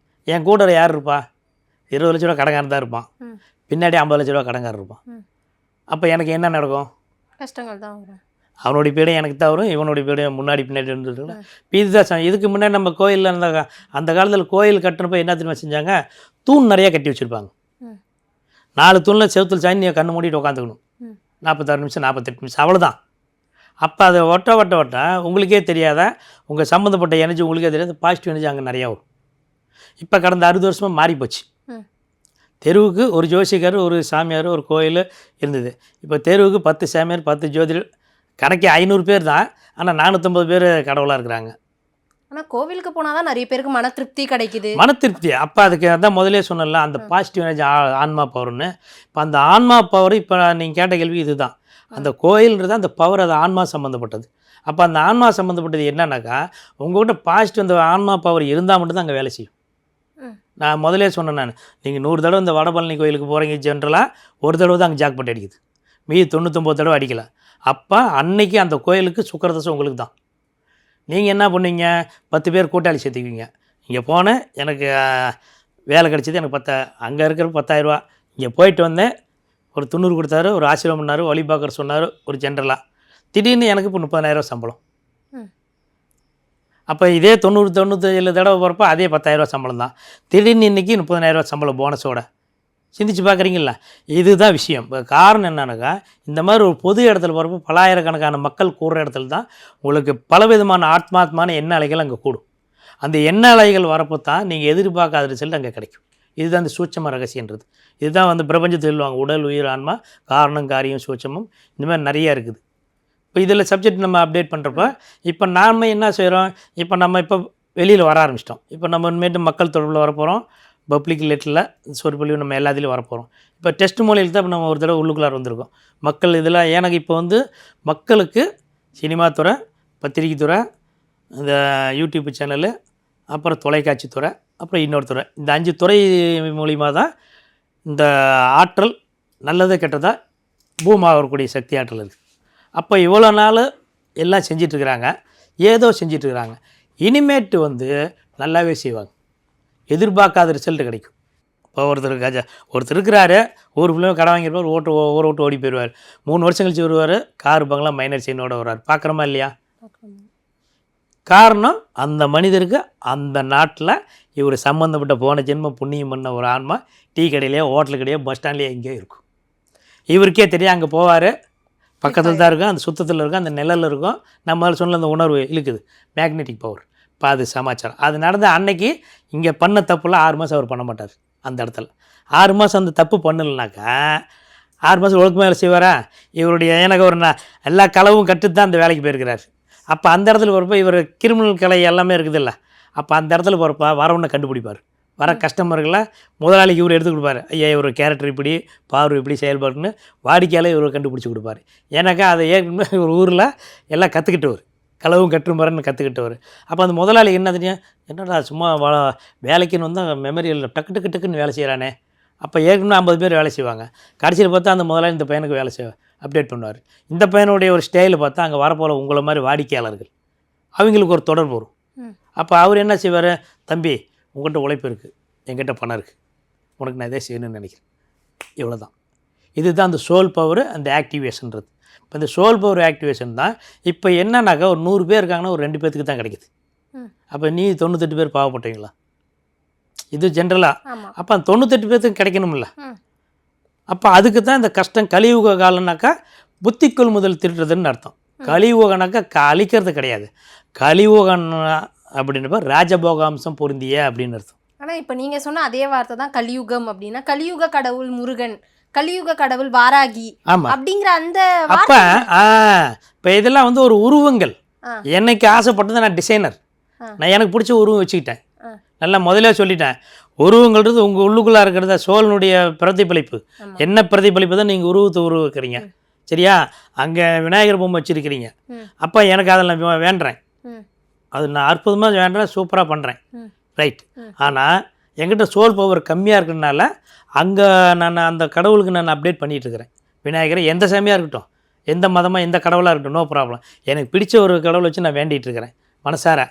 என் கூட யார் இருப்பா? 20 லட்ச ரூபா கடங்காரன் தான் இருப்பான், பின்னாடி 50 லட்ச ரூபா கடங்காரன் இருப்பான். அப்போ எனக்கு என்ன நடக்கும்? கஷ்டங்கள் தான் வரும். அவனுடைய பீடம் எனக்கு தான் வரும், இவனுடைய பீடம் முன்னாடி பின்னாடி இருந்துருக்குல்ல. இதுதான் இதுக்கு முன்னாடி நம்ம கோயிலில் அந்த காலத்தில் கோயில் கட்டினப்போ என்ன தெரியுமா செஞ்சாங்க, தூண் நிறையா கட்டி வச்சுருப்பாங்க. 4 தூணில் செவுத்தில் சாய் நீ கண்ணு மூடிட்டு உட்காந்துக்கணும், 46 நிமிஷம் 48 நிமிஷம், அவ்வளோதான். அப்போ அதை ஒட்ட உங்களுக்கே தெரியாத உங்கள் சம்மந்தப்பட்ட எனர்ஜி உங்களுக்கே தெரியாது, பாசிட்டிவ் எனர்ஜி அங்கே நிறையா வரும். இப்போ கடந்த 60 வருஷமாக மாறிப்போச்சு. தெருவுக்கு ஒரு ஜோசியக்கார், ஒரு சாமியார், ஒரு கோயில் இருந்தது. இப்போ தெருவுக்கு 10 சாமியார், 10 ஜோதிடர், கணக்கே 500 பேர் தான். ஆனால் 450 பேர் கடவுளாக இருக்கிறாங்க. ஆனால் கோவிலுக்கு போனால் தான் நிறைய பேருக்கு மன திருப்தி கிடைக்குது. மன திருப்தி. அப்போ அதுக்கு அதான் முதலே சொன்னல, அந்த பாசிட்டிவ் எனர்ஜி ஆன்மா பவர்னு. இப்போ அந்த ஆன்மா பவர், இப்போ நீங்கள் கேட்ட கேள்வி இதுதான். அந்த கோயில்ன்றது அந்த பவர், அது ஆன்மா சம்மந்தப்பட்டது. அப்போ அந்த ஆன்மா சம்மந்தப்பட்டது என்னன்னாக்கா, உங்கள்கிட்ட பாசிட்டிவ் அந்த ஆன்மா பவர் இருந்தால் மட்டும்தான் அங்கே வேலை செய்யும். நான் முதலே சொன்னேன், நீங்கள் 100 தடவை இந்த வடபழனி கோயிலுக்கு போகிறீங்க, ஜென்ரலாக 1 தடவை தான் அங்கே ஜாக்பாட் அடிக்குது, மீதி 99 தடவை அடிக்கலை. அப்போ அன்னைக்கு அந்த கோயிலுக்கு சுக்கரதசம் உங்களுக்கு தான். நீங்கள் என்ன பண்ணுவீங்க, 10 பேர் கூட்டாளி சேர்த்துக்குவீங்க. இங்கே போனேன், எனக்கு வேலை கிடச்சிது, எனக்கு அங்கே இருக்கிற 10,000 ரூபா, இங்கே போயிட்டு வந்தேன், ஒரு 90 கொடுத்தாரு, ஒரு ஆசீர்வாதம் பண்ணார், வழி பார்க்குற சொன்னார், ஒரு ஜென்ரலாக. திடீர்னு எனக்கு இப்போ 30,000 சம்பளம். அப்போ இதே 90-97 தடவை போகிறப்ப அதே 10,000 சம்பளம் தான். திடீர்னு இன்றைக்கி 30,000 சம்பளம் போனஸோட. சிந்திச்சு பார்க்குறீங்களா? இதுதான் விஷயம். இப்போ காரணம் என்னன்னாக்கா, இந்த மாதிரி ஒரு பொது இடத்துல போகிறப்ப பலாயிரக்கணக்கான மக்கள் கூடுற இடத்துல தான் உங்களுக்கு பலவிதமான ஆத்மாத்மான எண்ண அலைகள் அங்கே கூடும். அந்த எண்ண அலைகள் வரப்போ தான் நீங்கள் எதிர்பார்க்காத ரிசல்ட் அங்கே கிடைக்கும். இதுதான் அந்த சூட்சம ரகசியன்றது. இதுதான் வந்து பிரபஞ்சத்தில் சொல்லுவாங்க, உடல், உயிர், ஆன்மா, காரணம், காரியம், சூட்சமம், இந்த மாதிரி நிறையா இருக்குது. இப்போ இதில் சப்ஜெக்ட் நம்ம அப்டேட் பண்ணுறப்ப இப்போ நாம் என்ன செய்கிறோம், இப்போ வெளியில் வர ஆரம்பிச்சிட்டோம். இப்போ நம்ம இனிமேட்டு மக்கள் தொடர்பில் வரப்போகிறோம், பப்ளிக் லெட்டரில் சொற்பொழிவு நம்ம எல்லாத்துலேயும் வரப்போகிறோம். இப்போ டெஸ்ட் மொழியில் தான் நம்ம ஒரு தடவை உள்ளுக்குள்ளார வந்திருக்கோம். மக்கள் இதில் எனக்கு இப்போ வந்து மக்களுக்கு சினிமா துறை, பத்திரிகை துறை, இந்த யூடியூப் சேனலு, அப்புறம் தொலைக்காட்சி துறை, அப்புறம் இன்னொரு துறை, இந்த 5 துறை மூலிமா தான் இந்த ஆற்றல் நல்லது கெட்டதாக பூமாக வரக்கூடிய சக்தி ஆற்றல் இருக்குது. அப்போ இவ்வளோ நாள் எல்லாம் செஞ்சிட்ருக்கிறாங்க, ஏதோ செஞ்சிட்ருக்கிறாங்க. இனிமேட்டு வந்து நல்லாவே செய்வாங்க, எதிர்பார்க்காத ரிசல்ட் கிடைக்கும். இப்போ ஒருத்தர் இருக்கிறாரு, ஒரு பிள்ளைங்க கடை வாங்கியிருப்பார், ஊரை விட்டு ஓடி போயிடுவார். 3 வருஷம் கழிச்சு வருவார், கார் பங்களா மைனர் செயினோட வர்றார். பார்க்குறோமா இல்லையா? காரணம், அந்த மனிதருக்கு அந்த நாட்டில் இவர் சம்மந்தப்பட்ட போன ஜென்ம புண்ணியம் பண்ண ஒரு ஆன்மா டீ கடையிலையோ, ஹோட்டலு கடையோ, பஸ் ஸ்டாண்ட்லேயோ எங்கேயோ இருக்கும். இவருக்கே தெரியும், அங்கே போவார், பக்கத்தில் தான் இருக்கும், அந்த சுத்தத்தில் இருக்கும், அந்த நிழலில் இருக்கும். நம்மளால் சொன்ன அந்த உணர்வு இழுக்குது, மேக்னெட்டிக் பவர். இப்போ அது சமாச்சாரம். அது நடந்த அன்னைக்கு இங்கே பண்ண தப்புலாம் 6 மாதம் அவர் பண்ண மாட்டார். அந்த இடத்துல 6 மாதம் அந்த தப்பு பண்ணலைனாக்கா 6 மாதம் ஒழுக்கமாக வேலை செய்வாரா? இவருடைய எனக்கு ஒரு எல்லா களவும் கற்றுட்டு தான் அந்த வேலைக்கு போயிருக்கிறார். அப்போ அந்த இடத்துல போகிறப்ப இவர் கிரிமினல் கலை எல்லாமே இருக்குதுல்ல, அப்போ அந்த இடத்துல போகிறப்ப வரவனை கண்டுபிடிப்பார். வர கஸ்டமர்களை முதலாளிக்கு இவர் எடுத்து கொடுப்பாரு. ஐயா, இவர் கேரக்டர் இப்படி, பார்வை இப்படி செயல்பாடுன்னு வாடிக்கையால் இவர் கண்டுபிடிச்சி கொடுப்பாரு. ஏன்னாக்கா அதை ஏற்கனவே ஒரு ஊரில் எல்லாம் கற்றுக்கிட்டவர், களவும் கற்றுமரன்னு கற்றுக்கிட்டவர். அப்போ அந்த முதலாளி என்ன தெரியும், என்னடா சும்மா வேலைக்குன்னு வந்தால் மெமரியில் டக்கு டக்குன்னு வேலை செய்கிறானே. அப்போ ஏற்கனவே 50 பேர் வேலை செய்வாங்க. கடைசியில் பார்த்தா அந்த முதலாளி இந்த பையனுக்கு வேலை அப்டேட் பண்ணுவார். இந்த பையனுடைய ஒரு ஸ்டைலில் பார்த்தா அங்கே வரப்போல உங்களை மாதிரி வாடிக்கையாளர்கள் அவங்களுக்கு ஒரு தொடர்பு வரும். அப்போ அவர் என்ன செய்வார், தம்பி உங்கள்கிட்ட உழைப்பு இருக்குது, என்கிட்ட பணம் இருக்குது, உனக்கு நான் இதே செய்யணும்னு நினைக்கிறேன், இவ்வளோ தான். இதுதான் அந்த சோல் பவர், அந்த ஆக்டிவேஷன்றது. இப்போ இந்த சோல் பவர் ஆக்டிவேஷன் தான். இப்போ என்னன்னாக்கா ஒரு 100 பேர் இருக்காங்கன்னா ஒரு 2 பேருக்கு தான் கிடைக்குது. அப்போ நீ 98 பேர் பாவப்பட்டீங்களா? இது ஜென்ரலாக. அப்போ அந்த 98 பேர்த்துக்கு கிடைக்கணும்ல. அப்போ அதுக்கு தான் இந்த கஷ்டம். கலியுக காலம்னாக்கா புத்திக்குள் முதல் திருடுறதுன்னு அர்த்தம். கலியுகனாக்கா அழிக்கிறது கிடையாது. கலியுகம் அப்படின்றப்ப ராஜபோகாம்சம் பொருந்திய அப்படின்னு அர்த்தம். ஆனா இப்ப நீங்க சொன்ன அதே வார்த்தை தான் கலியுகம் அப்படின்னா, கலியுக கடவுள் முருகன், கலியுக கடவுள் வாராகி ஆமாம். அப்படிங்கிற அந்த அப்போ இப்போ இதெல்லாம் வந்து ஒரு உருவங்கள். என்னைக்கு ஆசைப்பட்டது நான் டிசைனர், நான் எனக்கு பிடிச்ச உருவம் வச்சுக்கிட்டேன். நல்லா முதல்ல சொல்லிட்டேன், உருவங்கிறது உங்கள் உள்ளுக்குள்ளே இருக்கிறத சோழனுடைய பிரதிபலிப்பு. என்ன பிரதிபலிப்பு தான் நீங்கள் உருவத்தை உருவாக்குறீங்க. சரியா? அங்கே விநாயகர் பொம்மை வச்சுருக்கிறீங்க. அப்போ எனக்கு அதில் நான் வேண்டுறேன், அது நான் அற்புதமாக வேண்டுறேன், சூப்பராக பண்ணுறேன், ரைட். ஆனால் என்கிட்ட சோல் பவர் கம்மியாக இருக்கிறதுனால அங்கே நான் அந்த கடவுளுக்கு நான் அப்டேட் பண்ணிகிட்ருக்கிறேன். விநாயகரை எந்த சாமியாக இருக்கட்டும், எந்த மதமாக எந்த கடவுளாக இருக்கட்டும், நோ ப்ராப்ளம். எனக்கு பிடிச்ச ஒரு கடவுளை வச்சு நான் வேண்டிகிட்டு இருக்கிறேன் மனசார.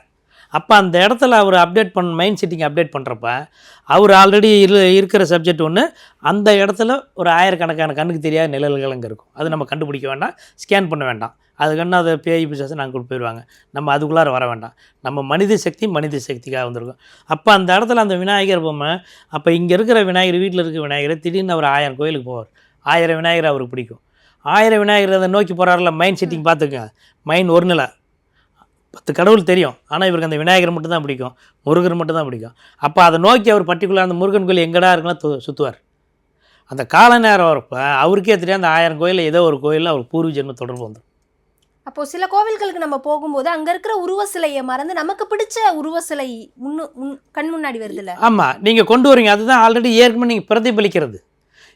அப்போ அந்த இடத்துல அவர் அப்டேட் மைண்ட் செட்டிங் அப்டேட் பண்ணுறப்ப அவர் ஆல்ரெடி இருக்கிற சப்ஜெக்ட் ஒன்று, அந்த இடத்துல ஒரு ஆயிரக்கணக்கான கண்ணுக்கு தெரியாத நிழல்கள் அங்கே இருக்கும். அது நம்ம கண்டுபிடிக்க வேண்டாம், ஸ்கேன் பண்ண வேண்டாம். அதுக்கண்ணா அதை பேய் பிசாசை நாங்கள் கொண்டு போயிடுவாங்க. நம்ம அதுக்குள்ளார வர வேண்டாம். நம்ம மனித சக்திக்காக வந்திருக்கோம். அப்போ அந்த இடத்துல அந்த விநாயகர் பொம்மை, அப்போ இங்கே இருக்கிற விநாயகர், வீட்டில் இருக்கிற விநாயகர் திடீர்னு அவர் 1000 கோயிலுக்கு போவார். 1000 விநாயகர் அவருக்கு பிடிக்கும். 1000 விநாயகர் அதை நோக்கி போகிறாரில்ல, மைண்ட் செட்டிங் பார்த்துக்கங்க. மைண்ட் ஒரு நிலை 10 கடவுள் தெரியும், ஆனால் இவருக்கு அந்த விநாயகர் மட்டும் தான் பிடிக்கும், முருகர் மட்டும் தான் பிடிக்கும். அப்போ அதை நோக்கி அவர் பர்டிகுலர் அந்த முருகன் கோயில் எங்கடா இருக்குன்னா சுற்றுவார். அந்த கால நேரம் வரப்போ அவருக்கே தெரியாது, அந்த 1000 கோயிலில் ஏதோ ஒரு கோயிலில் அவர் பூர்வ ஜென்ம தொடர்பு வந்துடும். அப்போ சில கோவில்களுக்கு நம்ம போகும்போது அங்க இருக்கிற உருவ சிலையை மறந்து நமக்கு பிடிச்ச உருவ சிலை கண் முன்னாடி வருது இல்லை? ஆமாம், நீங்கள் கொண்டு வரீங்க. அதுதான் ஆல்ரெடி ஏற்கனவே நீங்கள் பிரதிபலிக்கிறது.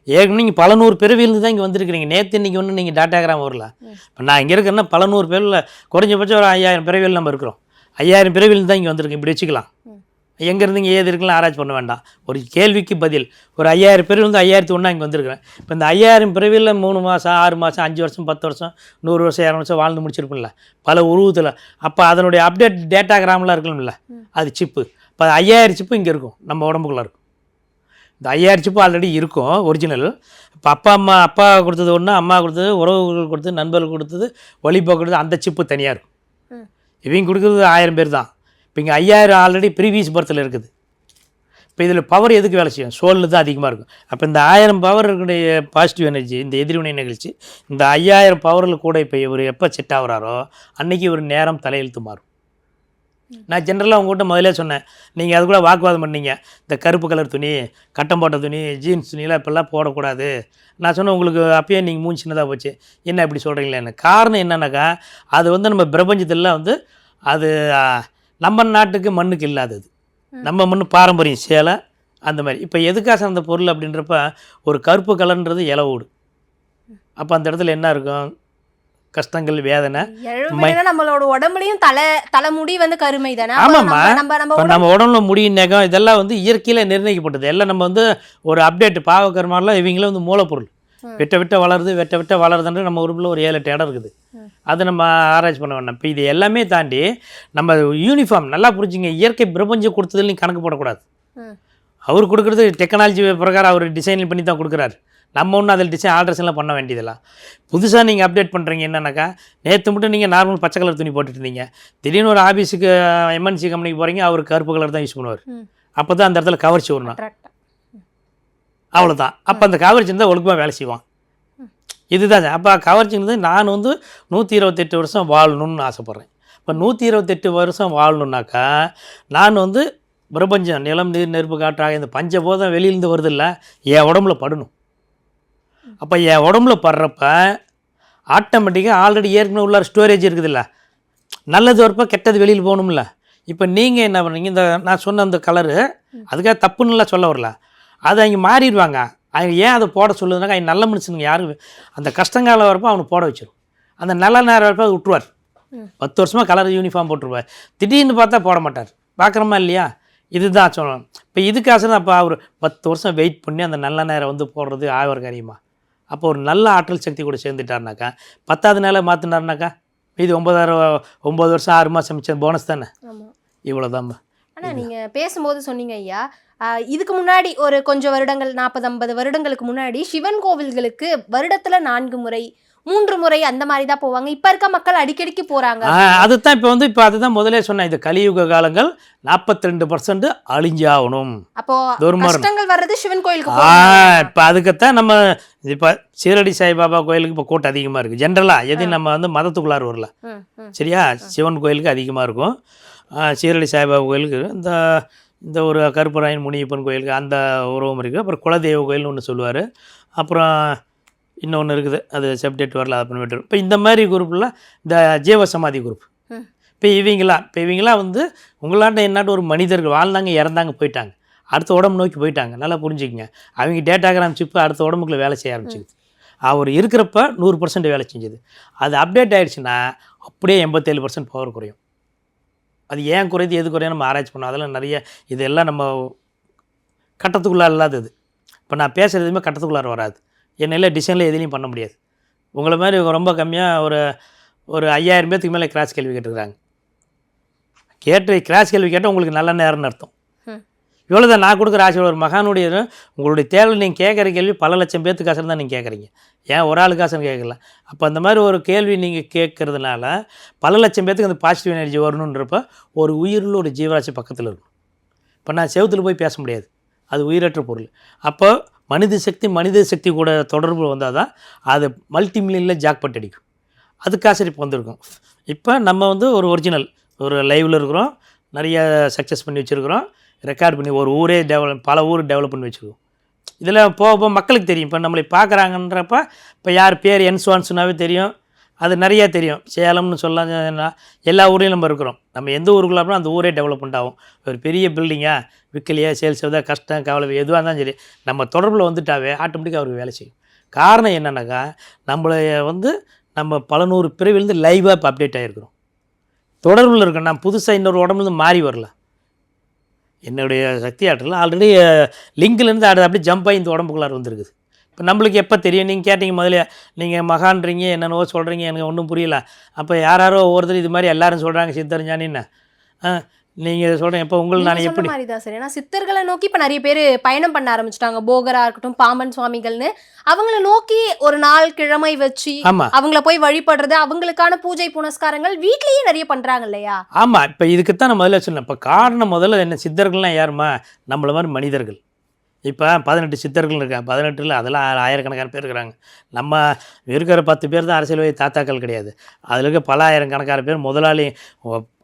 ஏற்கனவே நீங்கள் பல 100 பிறவியிலிருந்து தான் இங்கே வந்திருக்கிறீங்க. நேற்று இன்றைக்கி ஒன்று நீங்கள் டாட்டாகிராம் வரல. இப்போ நான் இங்கே இருக்கிறேன்னா பல 100 பேரில் குறைஞ்சபட்சம் ஒரு 5000 பிறவியில் நம்ம இருக்கிறோம். 5000 பிறவியிலிருந்து தான் இங்கே வந்திருக்கோம். இப்படி வச்சுக்கலாம். எங்கே இருந்துங்க ஏது இருக்குலாம் ஆராய்ச்சி பண்ண வேண்டாம். ஒரு கேள்விக்கு பதில். ஒரு 5000 பிறவி வந்து 1001 இங்கே வந்திருக்கிறேன். இப்போ இந்த 5000 பிறவியில் 3 மாதம் 6 மாதம் 5 வருஷம் 10 வருஷம் 100 வருஷம் 200 வருஷம் வாழ்ந்து முடிச்சிருப்பில்ல பல உருவத்தில். அப்போ அதனுடைய அப்டேட் டேட்டாகிராம்லாம் இருக்கணும்ல, அது சிப்பு. இப்போ 5000 சிப்பு இங்கே இருக்கும், நம்ம உடம்புக்குள்ளே இருக்கும். இந்த 5000 சிப்பு ஆல்ரெடி இருக்கும் ஒரிஜினல். இப்போ அப்பா கொடுத்தது ஒன்று, அம்மா கொடுத்தது, உறவுகள் கொடுத்தது, நண்பர்கள் கொடுத்தது, வழிபோக்கு கொடுத்தது, அந்த சிப்பு தனியாக இருக்கும். இவங்க கொடுக்குறது 1000 பேர் தான். இப்போ இங்கே 5000 ஆல்ரெடி ப்ரீவியஸ் பர்த்தில் இருக்குது. இப்போ இதில் பவர் எதுக்கு வேலை செய்யும்? சோலில் தான் அதிகமாக இருக்கும். அப்போ இந்த 1000 பவர் இருக்கக்கூடிய பாசிட்டிவ் எனர்ஜி, இந்த எதிர்வினை நிகழ்ச்சி, இந்த 5000 பவரில் கூட இப்போ இவர் எப்போ செட் ஆகுறாரோ அன்றைக்கி ஒரு நேரம் தலையெழுத்து மாறும். நான் ஜென்ரலாக உங்கள்கிட்ட முதலே சொன்னேன், நீங்கள் அது கூட வாக்குவாதம் பண்ணீங்க, இந்த கருப்பு கலர் துணி, கட்டம் போட்ட துணி, ஜீன்ஸ் துணியெலாம் இப்போல்லாம் போடக்கூடாது. நான் சொன்னேன், உங்களுக்கு அப்பயே நீங்கள் மூஞ்சி சின்னதாக போச்சு, என்ன இப்படி சொல்கிறீங்களேன்னு. காரணம் என்னன்னாக்கா, அது வந்து நம்ம பிரபஞ்சத்தில் வந்து அது நம்ம நாட்டுக்கு மண்ணுக்கு இல்லாதது. நம்ம மண் பாரம்பரியம் சேலை அந்த மாதிரி. இப்போ எதுக்காக அந்த பொருள் அப்படின்றப்ப ஒரு கருப்பு கலர்ன்றது இலவோடு. அப்போ அந்த இடத்துல என்ன இருக்கும்? கஷ்டங்கள், வேதனை. நம்மளோட உடம்புலையும் தலைமுடி வந்து கருமை தானே. ஆமாம்மா, நம்ம உடம்புல முடி, நகம் இதெல்லாம் வந்து இயற்கையில் நிர்ணயிக்கப்பட்டது. எல்லாம் நம்ம வந்து ஒரு அப்டேட் பாவகர்மாலாம் இவங்களும் வந்து மூலப்பொருள். விட்ட வளருதுன்ற நம்ம உறுப்பில் ஒரு 7-8 இடம் இருக்குது. அதை நம்ம ஆராய்ச்சி பண்ண வேண்டாம். இப்போ இது எல்லாமே தாண்டி நம்ம யூனிஃபார்ம் நல்லா புரிஞ்சுங்க. இயற்கை பிரபஞ்சம் கொடுத்ததில் நீங்கள் கணக்கு போடக்கூடாது. அவர் கொடுக்குறது டெக்னாலஜி பிரகாரம் அவர் டிசைன் பண்ணி தான் கொடுக்குறாரு. நம்ம ஒன்றும் அதில் டிசைன் ஆல்ட்ரேஷன்லாம் பண்ண வேண்டியதில்லை. புதுசாக நீங்கள் அப்டேட் பண்ணுறீங்க. என்னன்னாக்கா, நேற்று மட்டும் நீங்கள் நார்மல் பச்சை கலர் துணி போட்டுட்டு இருந்தீங்க, திடீர்னு ஒரு ஆஃபீஸுக்கு எம்என்சி கம்பெனிக்கு போகிறீங்க, அவர் கருப்பு கலர் தான் யூஸ் பண்ணுவார். அப்போ தான் அந்த இடத்துல கவர்ச்சி வரணும், அவ்வளோதான். அப்போ அந்த கவர்ச்சி இருந்தால் ஒழுக்கமாக வேலை செய்வான். இதுதான். அப்போ கவர்ச்சிங்கிறது நான் வந்து 128 வருஷம் வாழணும்னு ஆசைப்பட்றேன். இப்போ 128 வருஷம் வாழணுன்னாக்கா நான் வந்து பிரபஞ்சம், நிலம், நீர், நெருப்பு, காற்றாக இந்த பஞ்சபோதம் வெளியிலேருந்து வருது இல்லை, என் உடம்புல படணும். அப்போ என் உடம்புல படுறப்ப ஆட்டோமேட்டிக்காக ஆல்ரெடி ஏற்கனவே உள்ள ஸ்டோரேஜ் இருக்குதுல்ல, நல்லது வரப்போ கெட்டது வெளியில் போகணும்ல. இப்போ நீங்கள் என்ன பண்ணுறீங்க? இந்த நான் சொன்ன அந்த கலரு அதுக்காக தப்புன்னுலாம் சொல்ல வரல, அதை அவங்க மாறிடுவாங்க. அவங்க ஏன் அதை போட சொல்லுதுனாக்கா, அவங்க நல்ல மனுஷனுங்க யாரும் அந்த கஷ்டங்காலம் வரப்போ அவனை போட வச்சிடும். அந்த நல்ல நேரம் வரப்போ அது விட்டுருவார். 10 வருஷமாக கலர் யூனிஃபார்ம் போட்டுருவார். திடீர்னு பார்த்தா போட மாட்டார். பார்க்குறோமா இல்லையா? இதுதான் சொல்லணும். இப்போ இதுக்காக தான் அப்போ அவர் 10 வருஷம் வெயிட் பண்ணி அந்த நல்ல நேரம் வந்து போடுறது ஆய்வர் காரியமா? அப்போ ஒரு நல்ல ஆற்றல் சக்தி கூட சேர்ந்துட்டாருனாக்கா, 10வது நாளில் மாற்றினாருனாக்கா இது 9 வருஷம் 6 மாதம் மிச்சம் போனஸ் தானே. இவ்வளோதான். ஆனால் நீங்கள் பேசும்போது சொன்னீங்க ஐயா, இதுக்கு முன்னாடி ஒரு கொஞ்சம் வருடங்கள் 40-50 வருடங்களுக்கு முன்னாடி சிவன் கோவில்களுக்கு வருடத்தில் 4 முறை 3 முறை அந்த மாதிரி தான் போவாங்க. இப்ப இருக்க மக்கள் அடிக்கடிக்கு போறாங்க. அதுதான் இப்போ அதுதான் முதலே சொன்னேன், இது கலியுக காலங்கள் 42% அழிஞ்சாகணும். அப்போ கஷ்டங்கள் வர்றது சிவன் கோயிலுக்கு இப்போ அதுக்குத்தான் நம்ம இப்போ சீரடி சாய்பாபா கோயிலுக்கு இப்போ கூட்டம் அதிகமாக இருக்குது. ஜென்ரலாக எதையும் நம்ம வந்து மதத்துக்குள்ளார வரல, சரியா? சிவன் கோயிலுக்கு அதிகமாக இருக்கும். சீரடி சாய்பாபா கோயிலுக்கு இந்த ஒரு கருப்பராயன் முனியப்பன் கோயிலுக்கு அந்த உருவம் இருக்குது. அப்புறம் குலதெய்வ கோயில்னு ஒன்று சொல்லுவார். அப்புறம் இன்னொன்று இருக்குது, அது சப்டேட் வரல, அது பண்ணிட்டு. இப்போ இந்த மாதிரி குரூப்லாம் இந்த ஜீவசமாதி குரூப். இப்போ இவங்களாம் வந்து உங்களாண்ட என்னாட்டு ஒரு மனிதர்கள் வாழ்ந்தாங்க, இறந்தாங்க, போயிட்டாங்க, அடுத்த உடம்பு நோக்கி போயிட்டாங்க. நல்லா புரிஞ்சுக்கங்க. அவங்க டேட்டாகிராம் சிப்பு அடுத்த உடம்புக்குள்ளே வேலை செய்ய ஆரம்பிச்சிக்குது. அவர் இருக்கிறப்ப 100% வேலை செஞ்சது. அது அப்டேட் ஆகிடுச்சுன்னா அப்படியே 87% பவர் குறையும். அது ஏன் குறையுது, எது குறையும் நம்ம ஆராய்ச்சி பண்ணோம். அதெல்லாம் நிறைய இதெல்லாம் நம்ம கட்டத்துக்குள்ளே இல்லாதது. இப்போ நான் பேசுகிறது எதுவுமே கட்டத்துக்குள்ளார வராது. என்னெல்லாம் டிசைனில் எதுலையும் பண்ண முடியாது. உங்களை மாதிரி ரொம்ப கம்மியாக ஒரு 5000 பேர்த்துக்கு மேலே கிராஸ் கேள்வி கேட்டுருக்குறாங்க. கிராஸ் கேள்வி கேட்டால் உங்களுக்கு நல்ல நேரம்னு அர்த்தம். இவ்வளோ தான் நான் கொடுக்குற ஆசை. ஒரு மகானுடைய உங்களுடைய தேவை நீங்கள் கேட்குற கேள்வி பல லட்சம் பேர்த்துக்கு காசு தான் நீங்கள் கேட்குறீங்க, ஏன் ஒரு ஆளுக்கு காசுன்னு கேட்கல. அப்போ அந்த மாதிரி ஒரு கேள்வி நீங்கள் கேட்குறதுனால பல லட்சம் பேர்த்துக்கு அந்த பாசிட்டிவ் எனர்ஜி வரணுன்றப்ப ஒரு உயிருள்ள ஒரு ஜீவராசி பக்கத்தில் இருக்கும். இப்போ நான் செவத்தில் போய் பேச முடியாது, அது உயிரற்ற பொருள். அப்போ மனித சக்தி கூட தொடர்பு வந்தால் தான் அது மல்டி மில்லியனில் ஜாக்பாட் அடிக்கும். அதுக்காக இப்போ வந்திருக்கும். இப்போ நம்ம வந்து ஒரு ஒரிஜினல் ஒரு லைவில் இருக்கிறோம், நிறைய சக்ஸஸ் பண்ணி வச்சுருக்கிறோம், ரெக்கார்ட் பண்ணி ஒரு ஊரே பல ஊர் டெவலப் பண்ணி வச்சுருக்கோம். இதில் போக மக்களுக்கு தெரியும். இப்போ நம்மளை பார்க்குறாங்கன்றப்ப இப்போ யார் பேர் என்ஸ்வான்னு சொன்னாவே தெரியும், அது நிறையா தெரியும். சேலம்னு சொல்லலாம், எல்லா ஊர்லேயும் நம்ம இருக்கிறோம். நம்ம எந்த ஊருக்குள்ள அப்படின்னா அந்த ஊரே டெவலப்மெண்ட் ஆகும். ஒரு பெரிய பில்டிங்காக விற்கலையா, சேல்ஸ் எதாவது கஷ்டம் கவலை எதுவாக இருந்தாலும் சரி, நம்ம தொடர்பில் வந்துட்டாவே ஆட்டோமேட்டிக்காக அவருக்கு வேலை செய்யும். காரணம் என்னென்னாக்கா, நம்மளை வந்து நம்ம பல 100 பிறவிலேருந்து லைவாக இப்போ அப்டேட் ஆகிருக்கிறோம், தொடர்பில் இருக்கோம். நான் புதுசாக இன்னொரு உடம்புலேருந்து மாறி வரல. என்னுடைய சக்தி ஆற்றல் ஆல்ரெடி லிங்கிலேருந்து அப்படியே ஜம்ப் ஆகி இந்த உடம்புக்குள்ளார வந்துருக்குது. இப்போ நம்மளுக்கு எப்போ தெரியும்? நீங்கள் கேட்டிங்க முதல்ல, நீங்கள் மகான்றீங்க, என்னென்னவோ சொல்கிறீங்க, எனக்கு ஒன்றும் புரியல. அப்போ யாரோ ஒவ்வொருத்தர் இது மாதிரி எல்லாரும் சொல்கிறாங்க சித்தர் ஞானின்னு, நீங்கள் சொல்கிறேன். இப்போ உங்களுக்கு நான் எப்படி மாதிரி தான் சார். ஏன்னா சித்தர்களை நோக்கி இப்போ நிறைய பேர் பயணம் பண்ண ஆரம்பிச்சிட்டாங்க. போகராக இருக்கட்டும், பாம்பன் சுவாமிகள்னு அவங்கள நோக்கி ஒரு நாள் கிழமை வச்சு அவங்கள போய் வழிபடுறது, அவங்களுக்கான பூஜை புனஸ்காரங்கள் வீட்லேயே நிறைய பண்ணுறாங்க இல்லையா? ஆமாம். இப்போ இதுக்குத்தான் நான் முதல்ல சொன்னேன். இப்போ காரணம் முதல்ல என்ன, சித்தர்கள்லாம் யாருமா, நம்மள மாதிரி மனிதர்கள். இப்போ 18 சித்தர்கள் இருக்காங்க. 18 அதெல்லாம் ஆயிரக்கணக்கான பேர் இருக்கிறாங்க. நம்ம இருக்கிற 10 பேர் தான் அரசியல்வாதி தாத்தாக்கள் கிடையாது. அதில் இருக்க பல ஆயிரக்கணக்கான பேர் முதலாளி.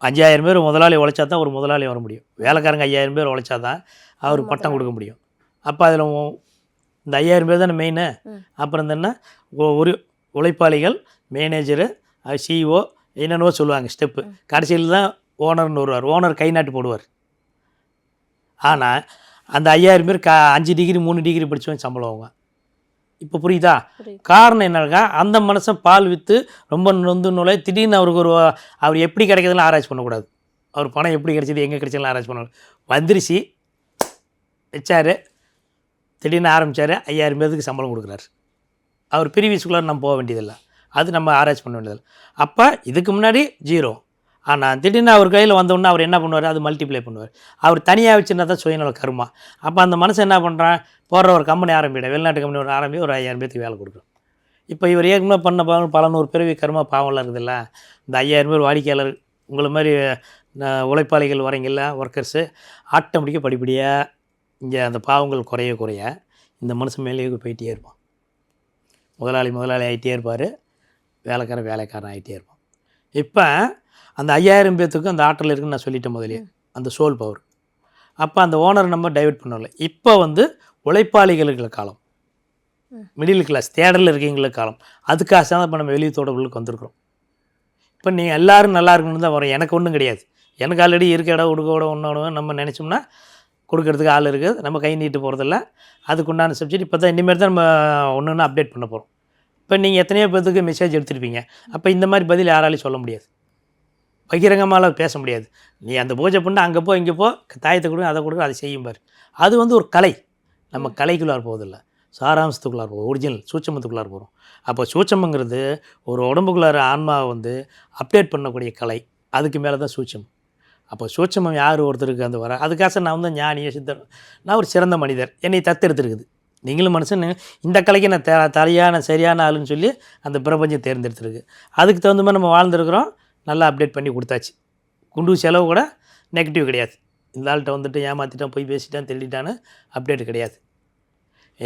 5000 பேர் முதலாளி உழைச்சா தான் ஒரு முதலாளி வர முடியும். வேலைக்காரங்க 5000 பேர் உழைச்சா தான் அவர் பட்டம் கொடுக்க முடியும். அப்போ அதில் இந்த 5000 பேர் தானே மெயின். அப்புறம் என்ன, ஒரு உழைப்பாளிகள், மேனேஜரு, சிஇஓ, என்னென்னவோ சொல்லுவாங்க ஸ்டெப்பு. கடைசியில் தான் ஓனர்னு வருவார். ஓனர் கை நாட்டு போடுவார். ஆனால் அந்த 5000 பேர் 5 டிகிரி 3 டிகிரி படித்தவங்க சம்பளம் ஆகுங்க. இப்போ புரியுதா? காரணம் என்னக்கா, அந்த மனுஷன் பால் விற்று ரொம்ப நொந்து திடீர்னு அவருக்கு அவர் எப்படி கிடைக்கிறதுலாம் ஆராய்ச்சி பண்ணக்கூடாது. அவர் பணம் எப்படி கிடைச்சது, எங்கே கிடைச்சதுலாம் ஆராய்ச்சி பண்ணக்கூடாது. வந்துருச்சு, வச்சார், திடீர்னு ஆரம்பித்தார், 5000 பேருக்கு சம்பளம் கொடுக்குறாரு. அவர் பிரிவிஸ்குள்ளார நம்ம போக வேண்டியதில்லை, அது நம்ம ஆராய்ச்சி பண்ண வேண்டியதில்லை. அப்போ இதுக்கு முன்னாடி 0. ஆனால் திடீர்னு அவர் கையில் வந்தோடனே அவர் என்ன பண்ணுவார், அது மல்டிப்ளை பண்ணுவார். அவர் தனியாக வச்சுருந்தா தான் சுயநல கருமா. அப்போ அந்த மனுஷன் என்ன பண்ணுறான், போடுற ஒரு கம்பெனி ஆரம்பிக்கிட, வெளிநாட்டு கம்பெனி ஒரு ஆரம்பி ஒரு 5000 பேருக்கு வேலை கொடுக்கும். இப்போ இவர் ஏற்கனவே பண்ண பல 100 பிறவி கருமா பாவம்லாம் இருக்குதுல்ல. இந்த 5000 பேர் வாடிக்கையாளர், உங்களை மாதிரி உழைப்பாளிகள் வரீங்கல்ல, ஒர்க்கர்ஸு, ஆட்டோமேட்டிக்காக படிப்படியாக இங்கே அந்த பாவங்கள் குறைய இந்த மனுஷன் மேலேயே போயிட்டே இருப்பான். முதலாளி ஆகிட்டே இருப்பார், வேலைக்காரன் ஆகிட்டே இருப்பான். இப்போ அந்த 5000 பேர்த்துக்கும் அந்த ஆற்றல் இருக்குன்னு நான் சொல்லிட்டேன் முதலே, அந்த சோல் பவர். அப்போ அந்த ஓனரை நம்ம டைவெர்ட் பண்ணல. இப்போ வந்து உழைப்பாளிகளுக்கு காலம், மிடில் கிளாஸ் தேடலில் இருக்கீங்களுக்கு காலம். அதுக்காக தான் இப்போ நம்ம வெளியே தொடர்புகளுக்கு வந்திருக்கிறோம். இப்போ நீங்கள் எல்லோரும் நல்லா இருக்கணும்னு தான் வரோம். எனக்கு ஒன்றும் கிடையாது. எனக்கு ஆல்ரெடி இருக்க இடம் உடுக்கோட ஒன்றோட நம்ம நினச்சோம்னா கொடுக்கறதுக்கு ஆள் இருக்குது. நம்ம கை நீட்டு போகிறதில்ல. அதுக்குண்டான சப்ஜெக்ட் இப்போ தான் இனிமேல் தான் நம்ம ஒன்று அப்டேட் பண்ண போகிறோம். இப்போ நீங்கள் எத்தனையோ பேருக்கு மெசேஜ் எடுத்துருப்பீங்க. அப்போ இந்த மாதிரி பதில் யாராலையும் சொல்ல முடியாது, பகிரங்கமாலாம் பேச முடியாது. நீ அந்த பூஜை பண்ண அங்கே போ, இங்கே போ, தாயத்தை கொடுங்க, அதை கொடுங்க, அதை செய்யும் பாரு. அது வந்து ஒரு கலை. நம்ம கலைக்குள்ளார் போவதில்லை, சாராம்சத்துக்குள்ளார் போவோம், ஒரிஜினல் சூட்சமத்துக்குள்ளார் போகிறோம். அப்போ சூட்சமங்கிறது ஒரு உடம்புக்குள்ளார ஆன்மாவை வந்து அப்டேட் பண்ணக்கூடிய கலை. அதுக்கு மேலே தான் சூட்சம். அப்போ சூட்சமம் யார் ஒருத்தருக்கு அந்த வர, அதுக்காக நான் வந்து ஞானிய சித்தர், நான் ஒரு சிறந்த மனிதர், என்னை தத்தெடுத்துருக்குது. நீங்களும் மனுஷன். இந்த கலைக்கு நான் சரியான ஆளுன்னு சொல்லி அந்த பிரபஞ்சம் தேர்ந்தெடுத்துருக்கு. அதுக்கு தகுந்த மாதிரி நம்ம வாழ்ந்துருக்குறோம். நல்லா அப்டேட் பண்ணி கொடுத்தாச்சு. குண்டு செலவு கூட நெகட்டிவ் கிடையாது. இந்த ஆள்கிட்ட வந்துட்டு ஏமாற்றிட்டான், போய் பேசிட்டான், திருடிட்டான்னு அப்டேட் கிடையாது.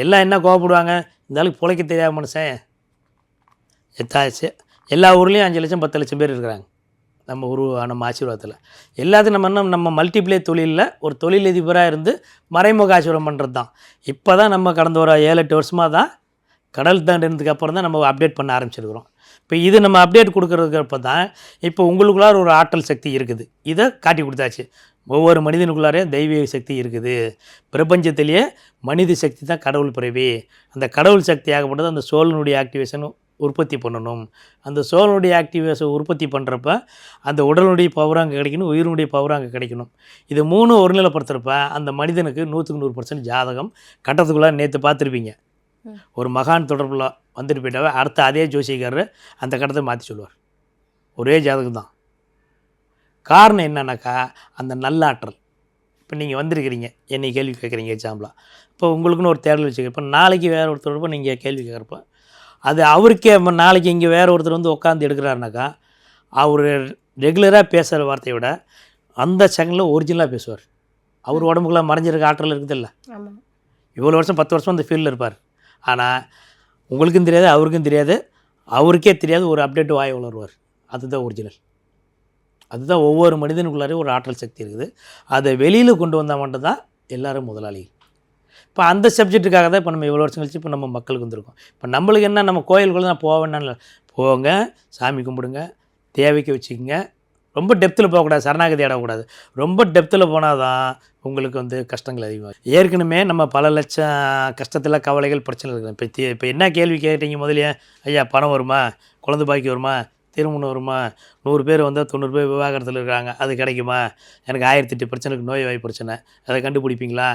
எல்லாம் என்ன கோவப்படுவாங்க, இந்த ஆளுக்கு பிழைக்க தெரியாத மனுஷன். எல்லா ஊர்லேயும் 5 லட்சம் 10 லட்சம் பேர் இருக்கிறாங்க நம்ம ஆசீர்வாதத்தில். எல்லாத்தையும் நம்ம மல்டிப்ளே தொழிலில் ஒரு தொழிலதிபராக இருந்து மறைமுக ஆசீர்வாதம் பண்ணுறது தான். இப்போ தான் நம்ம கடந்த ஒரு 7-8 வருஷமாக தான் கடல் தாண்டினதுக்கு அப்புறம் தான் நம்ம அப்டேட் பண்ண ஆரம்பிச்சிருக்கிறோம். இப்போ இது நம்ம அப்டேட் கொடுக்குறதுக்கப்போ தான் இப்போ உங்களுக்குள்ளார ஒரு ஆற்றல் சக்தி இருக்குது. இதை காட்டி கொடுத்தாச்சு. ஒவ்வொரு மனிதனுக்குள்ளாரே தெய்வீக சக்தி இருக்குது. பிரபஞ்சத்திலேயே மனித சக்தி தான் கடவுள் பிறவி. அந்த கடவுள் சக்தி ஆகப்பட்டது அந்த சோலனுடைய ஆக்டிவேஷன் உற்பத்தி பண்ணணும். அந்த சோலனுடைய ஆக்டிவேஷன் உற்பத்தி பண்ணுறப்ப அந்த உடலுடைய பவர் அங்கே கிடைக்கணும், உயிரினுடைய பவர் அங்கே கிடைக்கணும். இது 3 ஒருநிலைப்படுத்துகிறப்ப அந்த மனிதனுக்கு 100% ஜாதகம் கட்டத்துக்குள்ளே நேற்று பார்த்துருப்பீங்க. ஒரு மகான் தொடர்பில் வந்துட்டு போயிட்டாவே அடுத்த அதே ஜோசியக்காரர் அந்த கட்டத்தை மாற்றி சொல்லுவார். ஒரே ஜாதகம் தான். காரணம் என்னன்னாக்கா அந்த நல்லாற்றல். இப்போ நீங்கள் வந்திருக்கிறீங்க, என்னை கேள்வி கேட்குறீங்க எக்ஸாம்பிளாக. இப்போ உங்களுக்குன்னு ஒரு தேடல் வச்சுக்க. இப்போ நாளைக்கு வேறு ஒருத்தர் நீங்கள் கேள்வி கேட்குறப்ப அது அவருக்கே நாளைக்கு இங்கே வேறு ஒருத்தர் வந்து உட்காந்து எடுக்கிறாருனாக்கா அவர் ரெகுலராக பேசுகிற வார்த்தையை விட அந்த செகண்டில் ஒரிஜினலாக பேசுவார். அவர் உடம்புக்குள்ளே மறைஞ்சிருக்க ஆற்றல் இருக்குதில்ல. இவ்வளோ வருஷம் 10 வருஷம் அந்த ஃபீல்டில் இருப்பார். ஆனால் உங்களுக்கும் தெரியாது, அவருக்கும் தெரியாது, அவருக்கே தெரியாது ஒரு அப்டேட் வாய் வளருவார். அதுதான் ஒரிஜினல். அதுதான் ஒவ்வொரு மனிதனுக்குள்ளாரே ஒரு ஆற்றல் சக்தி இருக்குது. அதை வெளியில் கொண்டு வந்தால் மட்டும்தான் எல்லோரும் முதலாளிகள். இப்போ அந்த சப்ஜெக்ட்டுக்காக தான் இப்போ நம்ம இவ்வளோ வருஷம் கழிச்சு இப்போ நம்ம மக்களுக்கு வந்திருக்கோம். இப்போ நம்மளுக்கு என்ன, நம்ம கோயிலுக்குள்ளே நான் போவேன்னு போங்க, சாமி கும்பிடுங்க, தேவைக்கு வச்சுக்கோங்க. ரொம்ப டெப்த்தில் போகக்கூடாது, சரணாகதி ஆடக்கூடாது. ரொம்ப டெப்த்தில் போனால் தான் உங்களுக்கு வந்து கஷ்டங்கள் அதிகமாக. ஏற்கனவே நம்ம பல லட்சம் கஷ்டத்தில் கவலைகள் பிரச்சனை இருக்குது. இப்போ என்ன கேள்வி கேட்டீங்க முதலியே, ஐயா பணம் வருமா, குழந்தை பாக்கி வருமா, திருமணம் வருமா, 100 பேர் வந்தால் 90 பேர் விவாகரத்தில் இருக்கிறாங்க, அது கிடைக்குமா, எனக்கு 1008 பிரச்சனைக்கு நோய் வாய் பிரச்சனை, அதை கண்டுபிடிப்பீங்களா,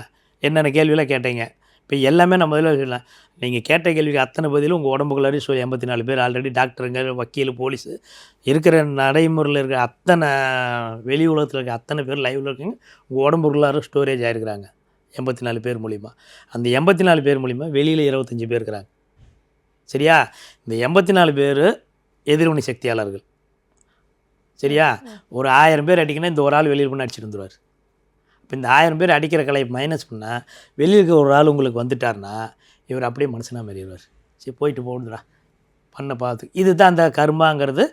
என்னென்ன கேள்வியெல்லாம் கேட்டீங்க. இப்போ எல்லாமே நம்ம முதல்ல சொல்லலாம். நீங்கள் கேட்ட கேள்விக்கு அத்தனை பதிலும் உங்கள் உடம்புக்குள்ளாரி 84 பேர் ஆல்ரெடி டாக்டருங்க, வக்கீல், போலீஸு இருக்கிற நடைமுறையில் இருக்கிற அத்தனை வெளி உலகத்தில் இருக்க அத்தனை பேர் லைவில் இருக்குங்க. உங்கள் உடம்புக்குள்ளார ஸ்டோரேஜ் ஆகிருக்கிறாங்க 84 பேர் மூலிமா. அந்த 84 பேர் மூலிமா வெளியில் 25 பேர் இருக்கிறாங்க. சரியா? இந்த 84 பேர் எதிர்வினை சக்தியாளர்கள். சரியா? ஒரு 1000 பேர் அடிக்கணும், இந்த ஒரு ஆள் வெளியில் பண்ணி அடிச்சுட்டு வந்துடுவார். இப்போ இந்த 1000 பேர் அடிக்கிற கலையை மைனஸ் பண்ணால் வெளியில் இருக்கிற ஒரு ஆள் உங்களுக்கு வந்துட்டார்னா இவர் அப்படியே மனுஷனாக மாறிடுவார். சரி போயிட்டு போடுதுடா பண்ண பார்த்து. இதுதான் அந்த கர்மாங்கிறது.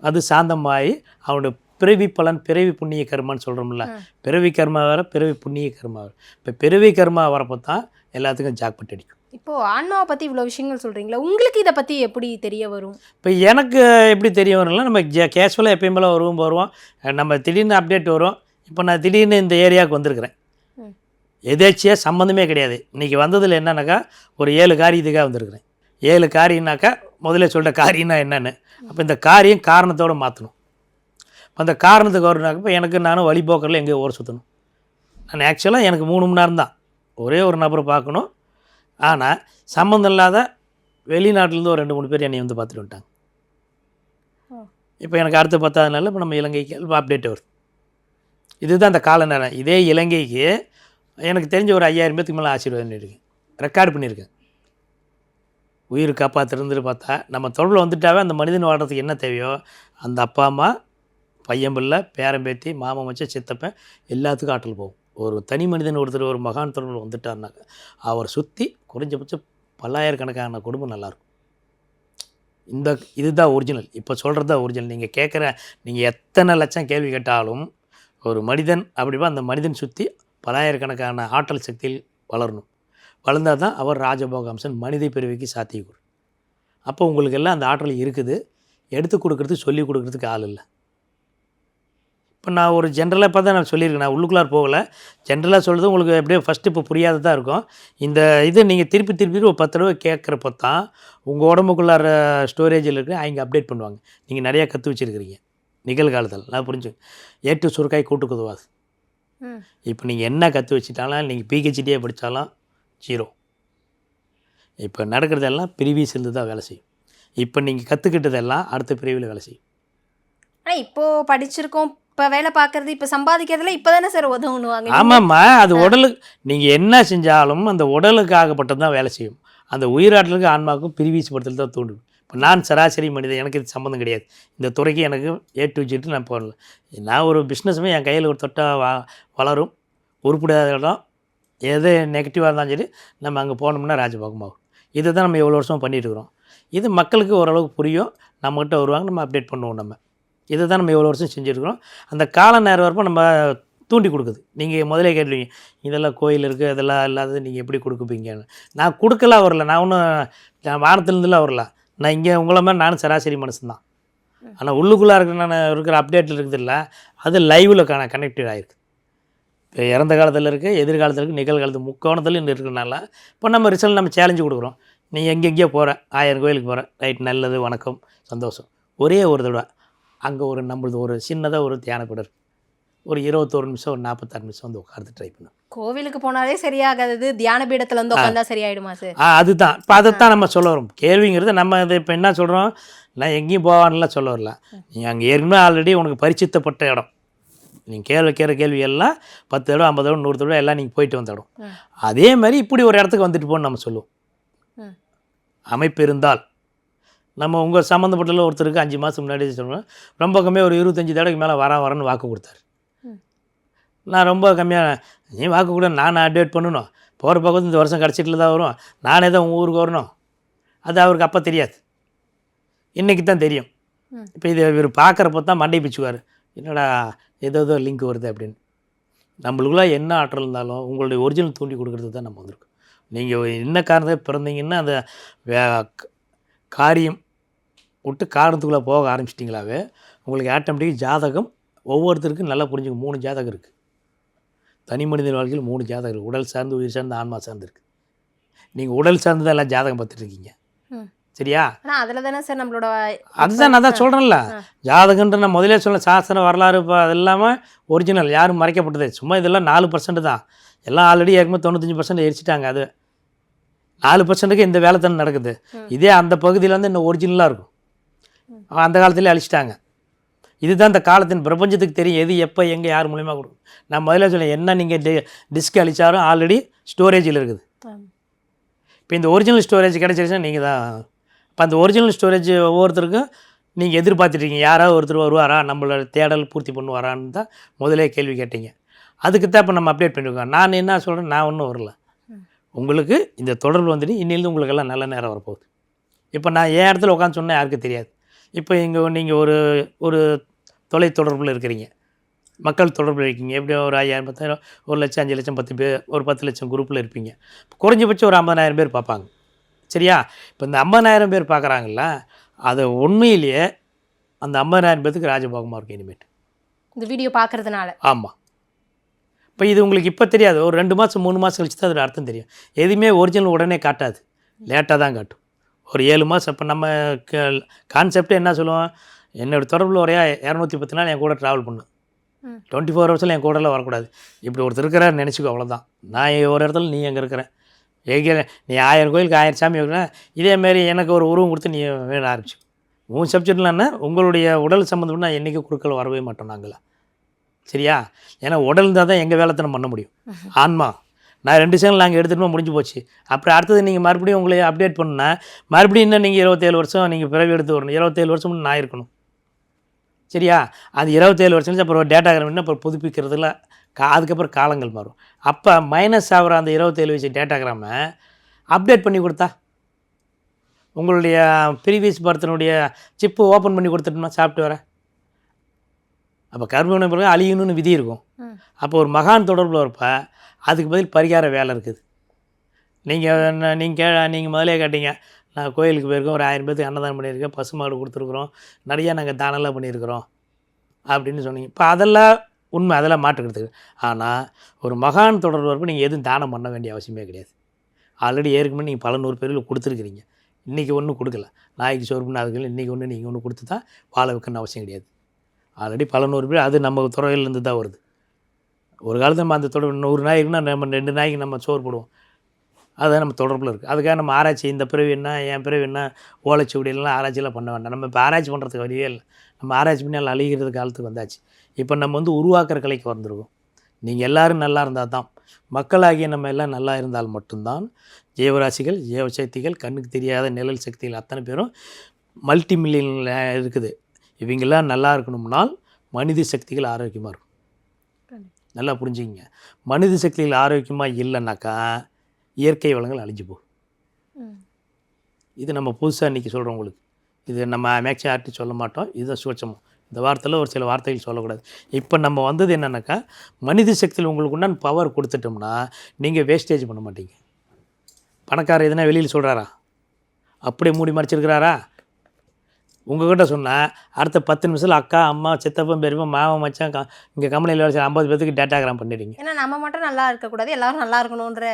அது சாந்தமாகி அவனுடைய பிறவி பலன், பிறவி புண்ணிய கர்மான்னு சொல்கிறோம்ல. பிறவி கர்மா வேறு, பிறவி புண்ணிய கர்மா வேறு. இப்போ பிறவி கர்மா வரப்போ தான் எல்லாத்துக்கும் ஜாக்பட் அடிக்கும். இப்போது ஆன்மாவை பற்றி இவ்வளோ விஷயங்கள் சொல்கிறீங்களா, உங்களுக்கு இதை பற்றி எப்படி தெரிய வரும்? இப்போ எனக்கு எப்படி தெரிய வரும்னா, நம்ம கேஷுவலாக எப்பயும் போல் வருவோம். நம்ம திடீர்னு அப்டேட் வரும். இப்போ நான் திடீர்னு இந்த ஏரியாவுக்கு வந்திருக்கிறேன், எதேச்சியாக சம்மந்தமே கிடையாது. இன்றைக்கி வந்ததில் என்னன்னாக்கா ஒரு 7 காரியத்துக்காக வந்திருக்கிறேன். 7 காரியம்னாக்கா முதல்ல சொல்கிற காரியம்னா என்னென்னு. அப்போ இந்த காரியம் காரணத்தோடு மாற்றணும். அந்த காரணத்துக்கு வரணுனாக்க இப்போ எனக்கு நானும் வழிபோக்கரில் எங்கேயோ ஊர் சுற்றணும். நான் ஆக்சுவலாக எனக்கு 3 மணி நேரம் தான் ஒரே ஒரு நபரை பார்க்கணும். ஆனால் சம்மந்தம் இல்லாத வெளிநாட்டிலேருந்து ஒரு 2-3 பேர் என்னை வந்து பார்த்துட்டு வந்துட்டாங்க. இப்போ எனக்கு அடுத்த 10வது நாளில் இப்போ நம்ம இலங்கைக்கு அப்டேட் வருது. இதுதான் அந்த கால நேரம். இதே இலங்கைக்கு எனக்கு தெரிஞ்ச ஒரு 5000 பேருக்கு மேலே ஆசீர்வாதம் பண்ணியிருக்கேன், ரெக்கார்டு பண்ணியிருக்கேன். உயிர் காப்பாற்றுறதுன்னு பார்த்தா நம்ம தொடர்பில் வந்துட்டாவே அந்த மனிதன் வாழ்கிறதுக்கு என்ன தேவையோ அந்த அப்பா அம்மா, பையன் பிள்ளை, பேரம்பேத்தி, மாமன் மச்சான், சித்தப்பன் எல்லாத்துக்கும் ஆற்றல் போகும். ஒரு தனி மனிதன் ஒருத்தர் ஒரு மகான் தொடர்பில் வந்துட்டார்னாக்கா அவர் சுற்றி குறைஞ்சபட்சம் பல்லாயிரக்கணக்கான குடும்பம் நல்லாயிருக்கும். இதுதான் ஒரிஜினல். இப்போ சொல்கிறது தான் ஒரிஜினல். நீங்கள் எத்தனை லட்சம் கேள்வி கேட்டாலும் ஒரு மனிதன் அப்படிப்பா அந்த மனிதன் சுற்றி பல்லாயிரக்கணக்கான ஆற்றல் சக்தியில் வளரணும். வளர்ந்தால் தான் அவர் ராஜபோக அம்சன் மனித பிறவிக்கு சாத்தியக்கூறு. அப்போ உங்களுக்கு எல்லாம் அந்த ஆற்றல் இருக்குது. எடுத்து கொடுக்குறதுக்கு சொல்லி கொடுக்குறதுக்கு ஆள் இல்லை. இப்போ நான் ஒரு ஜென்ரலாக இப்போ தான் நான் சொல்லியிருக்கேன், நான் உள்ளுக்குள்ளார் போகலை. ஜென்ரலாக சொல்கிறது உங்களுக்கு எப்படியோ ஃபஸ்ட்டு இப்போ புரியாததாக இருக்கும். இந்த இது நீங்கள் திருப்பி ஒரு 10 தடவை கேட்குறப்போ தான் உங்கள் உடம்புக்குள்ளார ஸ்டோரேஜில் இருக்குது அவங்க அப்டேட் பண்ணுவாங்க. நீங்கள் நிறையா கற்று வச்சுருக்கிறீங்க நிகழ்காலத்தில். நான் புரிஞ்சு ஏட்டு சுருக்காய் கூட்டுக்கு உதவாது. இப்போ நீங்கள் என்ன கற்று வச்சுட்டாலும் நீங்கள் பிஹெச்டியே படித்தாலும் 0. இப்போ நடக்கிறதெல்லாம் பிரிவி செல்லு தான் வேலை செய்யும். இப்போ நீங்கள் கற்றுக்கிட்டதெல்லாம் அடுத்த பிரிவில் வேலை செய்யும். ஆனால் இப்போது படிச்சிருக்கோம், இப்போ வேலை பார்க்கறது இப்போ சம்பாதிக்கிறதுல இப்போதானே சார் உதவுணுவாங்க. ஆமாம்மா, அது உடலுக்கு நீங்கள் என்ன செஞ்சாலும் அந்த உடலுக்காகப்பட்டது தான் வேலை செய்யும். அந்த உயிராற்றலுக்கு ஆன்மாவுக்கும் பிரிவீசுபடுத்தல் தான் தூண்டும். இப்போ நான் சராசரி மனிதன், எனக்கு இது சம்மந்தம் கிடையாது. இந்த துறைக்கு எனக்கு A to Z நான் போடல. நான் ஒரு பிஸ்னஸுமே என் கையில் ஒரு தொட்டால் வளரும். உருப்படாத இடம் எது நெகட்டிவாக இருந்தாலும் சரி நம்ம அங்கே போனோம்னா ராஜபாகமாகும். இதை தான் நம்ம எவ்வளோ வருஷமாக பண்ணிட்டு இருக்கிறோம். இது மக்களுக்கு ஓரளவுக்கு புரியும். நம்மகிட்ட வருவாங்க, நம்ம அப்டேட் பண்ணுவோம். நம்ம இதை தான் நம்ம எவ்வளோ வருஷம் செஞ்சுருக்கிறோம். அந்த கால நேரம் வரப்போ நம்ம தூண்டி கொடுக்குது. நீங்கள் முதலே கேட்டுருவீங்க, இதெல்லாம் கோயில் இருக்குது, அதெல்லாம் இல்லாதது நீங்கள் எப்படி கொடுக்குப்பீங்கன்னு. நான் கொடுக்கலாம் வரல, நான் ஒன்றும் வானத்துலேருந்துலாம் வரல. நான் இங்கே உங்களை மாதிரி நானும் சராசரி மனுஷன்தான். ஆனால் உள்ளுக்குள்ளே இருக்கிற அப்டேட்டில் இருக்குது இல்லை, அது லைவில் கனெக்டட் ஆகிருக்கு. இப்போ இறந்த காலத்தில் இருக்குது, எதிர்காலத்தில் இருக்குது, நிகழ்காலத்தில் முக்கோணத்தில் இன்னும் இருக்கிறனால இப்போ நம்ம ரிசல்ட் நம்ம சேலஞ்சு கொடுக்குறோம். நீ எங்கெங்கேயோ போகிற, 1000 கோயிலுக்கு போகிற, ரைட், நல்லது, வணக்கம், சந்தோஷம். ஒரே ஒரு தடவை அங்கே ஒரு நம்மளது ஒரு சின்னதாக ஒரு தியானக்கூட இருக்குது. ஒரு 21 நிமிஷம், ஒரு 46 நிமிஷம் வந்து உட்காந்து ட்ரை பண்ணும். கோவிலுக்கு போனாலே சரியாகாது, தியான பீடத்தில் வந்து உட்காந்தா சரியாயிடுமா சார்? அதுதான் இப்போ அதைத்தான் நம்ம சொல்ல வரோம். கேள்விங்கிறது நம்ம இதை இப்போ என்ன சொல்கிறோம், நான் எங்கேயும் போவான்லாம் சொல்ல வரல. நீங்கள் அங்கே ஏற்கனவே ஆல்ரெடி உனக்கு பரிச்சித்தப்பட்ட இடம். நீங்கள் கேட்குற கேள்வி எல்லாம் 10 தடவை, 50 தடவை, 100 தடவை எல்லாம் நீங்கள் போயிட்டு வந்துடும். அதே மாதிரி இப்படி ஒரு இடத்துக்கு வந்துட்டு போகணும்னு நம்ம சொல்லுவோம். அமைப்பு இருந்தால் நம்ம உங்கள் சம்மந்தப்பட்டதில் ஒருத்தருக்கு 5 மாதம் முன்னாடி சொல்கிறோம், ரொம்ப கம்மியாக ஒரு 25 தடவைக்கு மேலே வரேன்னு வாக்கு கொடுத்தாரு. நான் ரொம்ப கம்மியாக, நீ வாக்கு கூட நான் அப்டேட் பண்ணணும், போகிற பக்கத்து இந்த வருஷம் கடைசிட்டில் தான் வரும், நானே தான் உங்கள் ஊருக்கு வரணும். அது அவருக்கு அப்போ தெரியாது, இன்றைக்கி தான் தெரியும். இப்போ இதை இவர் பார்க்குறப்ப தான் மண்டை பிச்சுவார், என்னடா ஏதோ லிங்க் வருது அப்படின்னு. நம்மளுக்குள்ள என்ன ஆற்றல் இருந்தாலும் உங்களுடைய ஒரிஜினல் தூண்டி கொடுக்குறது தான் நம்ம வந்திருக்கோம். நீங்கள் என்ன காரணத்தை பிறந்தீங்கன்னா அந்த காரியம் விட்டு காரணத்துக்குள்ளே போக ஆரம்பிச்சிட்டிங்களாவே உங்களுக்கு ஆட்டோமேட்டிக்காக ஜாதகம் ஒவ்வொருத்தருக்கும் நல்லா புரிஞ்சுக்கும். 3 ஜாதகம் இருக்குது. தனி மனிதன் வாழ்க்கையில் 3 ஜாதகம் இருக்குது. உடல் சார்ந்து, உயிர் சார்ந்து, ஆன்மா சார்ந்து இருக்குது. நீங்கள் உடல் சார்ந்து தான் எல்லாம் ஜாதகம் பார்த்துட்டு இருக்கீங்க, சரியா? அதில் தானே சார் நம்மளோட அதுதான் நான் தான் சொல்கிறேன்ல, ஜாதகன்ற நான் முதலே சொல்ல, சாஸ்திரம் வரலாறு இப்போ அது இல்லாமல் ஒரிஜினல் யாரும் மறைக்கப்பட்டது. சும்மா இதெல்லாம் 4% தான். எல்லாம் ஆல்ரெடி ஏற்கனவே 95% எரிச்சிட்டாங்க. அது 4%க்கு இந்த வேலை தானே நடக்குது. இதே அந்த பகுதியில் வந்து இன்னும் ஒரிஜினலாக இருக்கும். அந்த காலத்துலேயே அழிச்சிட்டாங்க. இதுதான் இந்த காலத்தின் பிரபஞ்சத்துக்கு தெரியும் எது எப்போ எங்கே யார் மூலியமாக கொடுக்கும். நான் முதல்ல சொல்லேன், என்ன நீங்கள் டிஸ்க் அழிச்சாலும் ஆல்ரெடி ஸ்டோரேஜில் இருக்குது. இப்போ இந்த ஒரிஜினல் ஸ்டோரேஜ் கிடச்சிருச்சுன்னா நீங்கள் தான். இப்போ அந்த ஒரிஜினல் ஸ்டோரேஜ் ஒவ்வொருத்தருக்கும் நீங்கள் எதிர்பார்த்துட்டீங்க, யாராவது ஒருத்தர் வருவாரா, நம்மளோட தேடல் பூர்த்தி பண்ணுவாரான்னு தான் முதலே கேள்வி கேட்டீங்க. அதுக்கு தான் இப்போ நம்ம அப்டேட் பண்ணியிருக்கோம். நான் என்ன சொல்கிறேன், நான் ஒன்றும் வரல. உங்களுக்கு இந்த தொடர்பு வந்துட்டு இன்னிலேருந்து உங்களுக்கெல்லாம் நல்ல நேரம் வரப்போகுது. இப்போ நான் என் இடத்துல உட்காந்து சொன்னேன், யாருக்கும் தெரியாது. இப்போ இங்கே நீங்கள் ஒரு தொலைத்தொடர்பில் இருக்கிறீங்க, மக்கள் தொடர்பில் இருக்கீங்க. எப்படியும் ஒரு 5000, 10,000, 1 லட்சம், 5 லட்சம், 10 பேர், ஒரு 10 லட்சம் குரூப்பில் இருப்பீங்க. குறைஞ்சபட்சம் ஒரு 50,000 பேர் பார்ப்பாங்க, சரியா? இப்போ இந்த 50,000 பேர் பார்க்குறாங்கல்ல, அதை உண்மையிலேயே அந்த 50,000 பேருக்கு ராஜபோகமாக இருக்கும் இனிமேட்டு இந்த வீடியோ பார்க்குறதுனால. ஆமாம். இப்போ இது உங்களுக்கு இப்போ தெரியாது, ஒரு 2 மாதம் 3 மாதம் கழிச்சு தான் அதோட அர்த்தம் தெரியும். எதுவுமே ஒரிஜினல் உடனே காட்டாது, லேட்டாக தான் காட்டும். ஒரு 7 மாதம். இப்போ நம்ம கான்செப்டே என்ன சொல்லுவோம், என்னோடய தொடர்பில் ஒரே 210 நாள் என் கூட ட்ராவல் பண்ணும், 24 ஹவர்ஸில் என் கூடலாம் வரக்கூடாது. இப்படி ஒருத்தர் இருக்கிறார் நினச்சிக்கோ, அவ்வளோதான். நான் ஒரு இடத்துல, நீ எங்கே இருக்கிறேன், நீ 1000 கோயிலுக்கு 1000 சாமி வைக்கிறேன், இதேமாரி எனக்கு ஒரு உருவம் கொடுத்து நீ வேண ஆரம்பிச்சு. உன் சப்ஜெக்ட்லான்னா உங்களுடைய உடல் சம்மந்தப்பட்டு நான் என்றைக்கும் குறுக்கள் வரவே மாட்டோம் நாங்களா, சரியா? ஏன்னா உடல் இருந்தால் தான் எங்கள் வேலைத்தை நம்ம பண்ண முடியும். ஆன்மா நான் 2 செகண்ட் நாங்கள் எடுத்துகிட்டு முடிஞ்சு போச்சு. அப்புறம் அடுத்தது நீங்கள் மறுபடியும் உங்களை அப்டேட் பண்ணுன்னா மறுபடியும் இன்னும் நீங்கள் 27 வருஷம் நீங்கள் பிறவி எடுத்து வரணும். 27 வருஷம் நான் இருக்கணும், சரியா? அது 27 வருஷம் கழிச்சு அப்புறம் டேட்டாகிராம் அப்புறம் புதுப்பிக்கிறதுல அதுக்கப்புறம் காலங்கள் மாறும். அப்போ மைனஸ் ஆகிற அந்த 27 வயசு டேட்டாகிராமை அப்டேட் பண்ணி கொடுத்தா உங்களுடைய ப்ரீவியஸ் பர்த்தனுடைய சிப்பு ஓப்பன் பண்ணி கொடுத்துட்டோம்னா சாப்பிட்டு வர, அப்போ கர்மவினை பிறகு அழியணும்னு விதி இருக்கும். அப்போ ஒரு மகான் தொடர்பில் இருப்ப அதுக்கு பதில் பரிகார வேலை இருக்குது. நீங்கள் முதலே கேட்டீங்க, நான் கோயிலுக்கு போயிருக்கோம், ஒரு 1000 பேருக்கு அன்னதானம் பண்ணியிருக்கேன், பசுமாடு கொடுத்துருக்குறோம், நிறையா நாங்கள் தானெல்லாம் பண்ணியிருக்கிறோம் அப்படின்னு சொன்னீங்க. இப்போ அதெல்லாம் உண்மை, அதெல்லாம் மாற்றுக்கிறதுக்கு. ஆனால் ஒரு மகான் தொடர்பு வரப்போ நீங்கள் எதுவும் தானம் பண்ண வேண்டிய அவசியமே கிடையாது. ஆல்ரெடி ஏற்கனவே நீங்கள் பல 100 பேருக்கு கொடுத்துருக்குறீங்க. இன்றைக்கி ஒன்றும் கொடுக்கல, நாய்க்கு சோறு பண்ண அதுக்கு இன்றைக்கி ஒன்று நீங்கள் ஒன்று கொடுத்து தான் வாழ வைக்கணும்னு அவசியம் கிடையாது. ஆல்ரெடி பல 100 பேர், அது நம்ம துறையிலேருந்து தான் வருது. ஒரு காலத்தில் நம்ம அந்த தொடர்பு 100 நாய்க்குன்னா நம்ம 2 நாய்க்கு நம்ம சோறு போடுவோம். அதை நம்ம தொடர்பில் இருக்குது. அதுக்காக நம்ம ஆராய்ச்சி இந்த பிறவி என்ன என் பிறவி என்ன ஓலைச்சுவடியெல்லாம் ஆராய்ச்சியெல்லாம் பண்ண வேண்டாம். நம்ம இப்போ ஆராய்ச்சி பண்ணுறதுக்கு வழியே இல்லை. நம்ம ஆராய்ச்சி பண்ணி எல்லாம் அழிகிறது காலத்துக்கு வந்தாச்சு. இப்போ நம்ம வந்து உருவாக்குற கலைக்கு வந்திருக்கோம். நீங்கள் எல்லோரும் நல்லா இருந்தால் தான், மக்களாகிய நம்ம எல்லாம் நல்லா இருந்தால் மட்டும்தான் ஜீவராசிகள் ஜீவசக்திகள் கண்ணுக்கு தெரியாத நிழல் சக்திகள் அத்தனை பேரும் மல்டி மில்லியனில் இருக்குது. இவங்கெல்லாம் நல்லா இருக்கணும்னால் மனித சக்திகள் ஆரோக்கியமாக இருக்கும். நல்லா புரிஞ்சுக்கிங்க. மனித சக்திகள் ஆரோக்கியமாக இல்லைன்னாக்கா இயற்கை வளங்கள் அழிஞ்சு போகும். இது நம்ம புதுசாக இன்றைக்கி சொல்கிறோம் உங்களுக்கு. இது நம்ம மேக்ஸிமம் யார்ட்டும் சொல்ல மாட்டோம். இதுதான் சூட்சமம். இந்த வார்த்தையில் ஒரு சில வார்த்தைகள் சொல்லக்கூடாது. இப்போ நம்ம வந்தது என்னென்னாக்கா மனித சக்தியில் உங்களுக்கு உண்டான பவர் கொடுத்துட்டோம்னா நீங்கள் வேஸ்டேஜ் பண்ண மாட்டீங்க. பணக்காரர் எதுனா வெளியில் சொல்கிறாரா? அப்படியே மூடி மறைச்சிருக்கிறாரா? உங்கள்கிட்ட சொன்னால் அடுத்த 10 நிமிஷத்தில் அக்கா அம்மா சித்தப்பன் பெரியப்பா மாவன் மச்சான் இங்கே கம்பெனியில் வேலை செய்ய 50 பேருக்கு டேட்டாகிராம் பண்ணிடுங்க. ஏன்னா நம்ம மட்டும் நல்லா இருக்கக்கூடாது, எல்லாரும் நல்லா இருக்கணுன்ற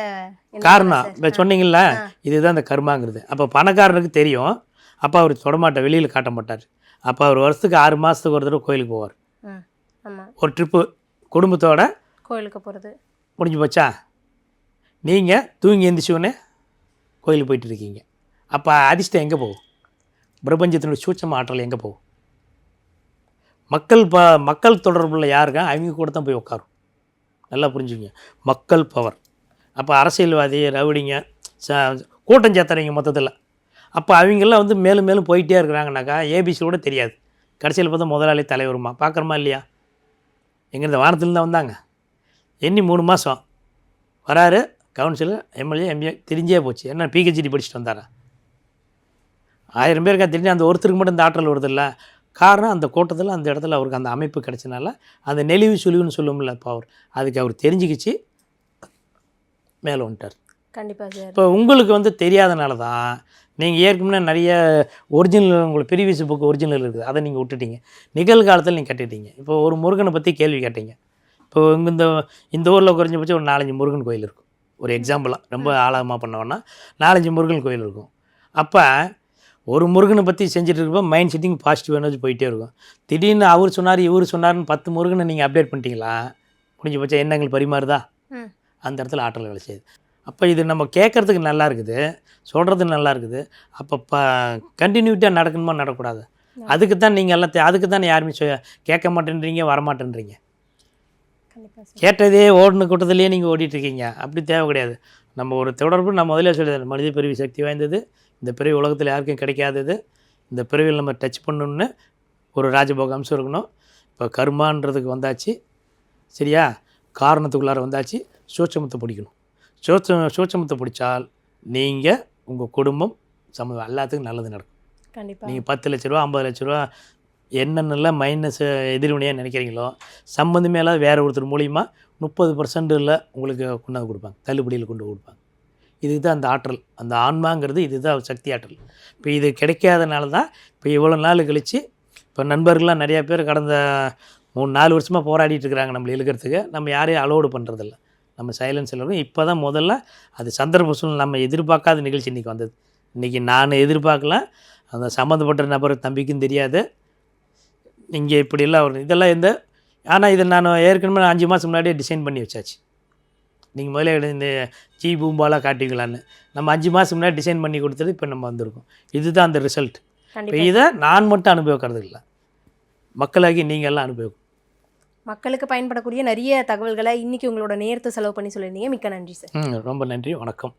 காரணம் இப்போ சொன்னீங்களா, இதுதான் இந்த கர்மாங்கிறது. அப்போ பணக்காரனுக்கு தெரியும். அப்போ அவர் தொடமாட்டார், வெளியில் காட்ட மாட்டார். அப்போ அவர் வருஷத்துக்கு 6 மாதத்துக்கு ஒரு தடவை கோயிலுக்கு போவார். ஒரு ட்ரிப்பு குடும்பத்தோட கோயிலுக்கு போகிறது முடிஞ்சு போச்சா? நீங்கள் தூங்கி எந்திரிச்சோடனே கோயிலுக்கு போயிட்டு இருக்கீங்க. அப்போ அதிர்ஷ்டம் எங்கே போகும்? பிரபஞ்சத்தினுடைய சூட்சம ஆற்றல் எங்கே போகும்? மக்கள் தொடர்புள்ள யாருக்கா அவங்க கூட தான் போய் உட்காரும். நல்லா புரிஞ்சுங்க. மக்கள் பவர். அப்போ அரசியல்வாதி ரவுடிங்க கூட்டம் சேர்த்துறீங்க மொத்தத்தில். அப்போ அவங்கெல்லாம் வந்து மேலும் மேலும் போயிட்டே இருக்கிறாங்கனாக்கா ஏபிசி கூட தெரியாது. கடைசியில் பார்த்தா முதலாளி தலைவருமா பார்க்குறோமா இல்லையா? எங்கே இந்த வானத்துலேருந்து தான் வந்தாங்க. எண்ணி 3 மாதம் வராரு, கவுன்சிலர் எம்எல்ஏ எம்பிஏ தெரிஞ்சே போச்சு. என்ன பிஹெச்டி படிச்சுட்டு வந்தாரா? 1000 பேருக்கா தெரிஞ்சு அந்த ஒருத்தருக்கு மட்டும் இந்த ஆற்றல் வருதில்ல. காரணம் அந்த கூட்டத்தில் அந்த இடத்துல அவருக்கு அந்த அமைப்பு கிடைச்சனால அந்த நெளிவு சுழிவுன்னு சொல்லுவோம்ல பவர், அதுக்கு அவர் தெரிஞ்சுக்கிச்சு மேலே வந்துட்டார். கண்டிப்பாக சார். இப்போ உங்களுக்கு வந்து தெரியாதனால தான் நீங்கள் ஏற்கனவே நிறைய ஒரிஜினல் உங்களுக்கு ப்ரீவியஸ் புக் ஒரிஜினல் இருக்குது, அதை நீங்கள் விட்டுட்டீங்க. நிகழ்காலத்தில் நீங்கள் கட்டிட்டீங்க. இப்போ ஒரு முருகனை பற்றி கேள்வி கேட்டீங்க. இப்போ இந்த ஊரில் குறைஞ்சபட்சம் ஒரு 4-5 முருகன் கோயில் இருக்கும். ஒரு எக்ஸாம்பிளாக ரொம்ப ஆழமாக பண்ணோன்னா 4-5 முருகன் கோயில் இருக்கும். அப்போ ஒரு முருகனை பற்றி செஞ்சுட்டு இருக்கப்போ மைண்ட் செட்டிங் பாசிட்டிவ் எனர்ஜி போயிட்டே இருக்கும். திடீர்னு அவர் சொன்னார் இவர் சொன்னார்னு 10 முருகனை நீங்கள் அப்டேட் பண்ணிட்டீங்களா, முடிஞ்ச பட்சம் எண்ணங்கள் பரிமாறுதா, அந்த இடத்துல ஆற்றல் வேலை செய்யுது. அப்போ இது நம்ம கேட்குறதுக்கு நல்லா இருக்குது, சொல்கிறது நல்லா இருக்குது. அப்போ கண்டினியூட்டியாக நடக்கணுமா நடக்கூடாது? அதுக்கு தான் நீங்கள் எல்லாத்தையும் அதுக்கு தான் யாருமே கேட்க மாட்டேன்றீங்க, வரமாட்டேன்றீங்க. கேட்டதே ஓடின கூட்டத்திலேயே நீங்கள் ஓடிட்டுருக்கீங்க. அப்படி தேவை கிடையாது. நம்ம ஒரு தொடர்பு நம்ம முதலே சொல்லிடுது, மனித பிறவி சக்தி வாய்ந்தது, இந்த பிறவி உலகத்தில் யாருக்கும் கிடைக்காதது, இந்த பிறவியில் நம்ம டச் பண்ணணுன்னு ஒரு ராஜபோக அம்சம் இருக்கணும். இப்போ கர்மான்றதுக்கு வந்தாச்சு, சரியா? காரணத்துக்குள்ளார வந்தாச்சு. சூட்சமத்தை பிடிக்கணும். சூட்சமத்தை பிடிச்சால் நீங்கள் உங்கள் குடும்பம் சம்மந்தம் எல்லாத்துக்கும் நல்லது நடக்கும். கண்டிப்பாக. நீங்கள் 10 லட்ச ரூபா 50 லட்ச ரூபா என்னென்னலாம் மைனஸ் எதிர்வினையாக நினைக்கிறீங்களோ சம்மந்தமே இல்லாத வேறு ஒருத்தர் மூலிமா 30% உங்களுக்கு கொண்டாந்து கொடுப்பாங்க, தள்ளுபடியில் கொண்டு கொடுப்பாங்க. இதுக்கு தான் அந்த ஆற்றல், அந்த ஆன்மாங்கிறது இதுதான் சக்தி ஆற்றல். இப்போ இது கிடைக்காதனால தான் இப்போ இவ்வளோ நாள் கழித்து இப்போ நண்பர்கள்லாம் நிறையா பேர் கடந்த 3-4 வருஷமாக போராடிட்டு இருக்கிறாங்க நம்மளை இழுக்கிறதுக்கு. நம்ம யாரையும் அலோடு பண்ணுறதில்ல, நம்ம சைலன்ஸ் எல்லாரும். இப்போ தான் முதல்ல அது சந்தர்ப்ப சூழ்நிலை நம்ம எதிர்பார்க்காத நிகழ்ச்சி இன்றைக்கி வந்தது. இன்றைக்கி நான் எதிர்பார்க்கல, அந்த சம்மந்தப்பட்ட நபர் தம்பிக்கும் தெரியாது. இங்கே இப்படிலாம் வரும் இதெல்லாம் ஆனால் இதை நான் ஏற்கனவே 5 மாதம் முன்னாடியே டிசைன் பண்ணி வச்சாச்சு. நீங்கள் முதல்ல இந்த பூம்பாலாக காட்டிக்கலான்னு நம்ம 5 மாதம் முன்னாடி டிசைன் பண்ணி கொடுத்தது இப்போ நம்ம வந்திருக்கோம். இதுதான் அந்த ரிசல்ட். இப்போ இதை நான் மட்டும் அனுபவிக்கிறது இல்லை, மக்களாகி நீங்கள் எல்லாம் அனுபவிக்கும். மக்களுக்கு பயன்படக்கூடிய நிறைய தகவல்களை இன்றைக்கி உங்களோட நேரத்தை செலவு பண்ணி சொல்லியிருந்தீங்க. மிக்க நன்றி சார். ரொம்ப நன்றி, வணக்கம்.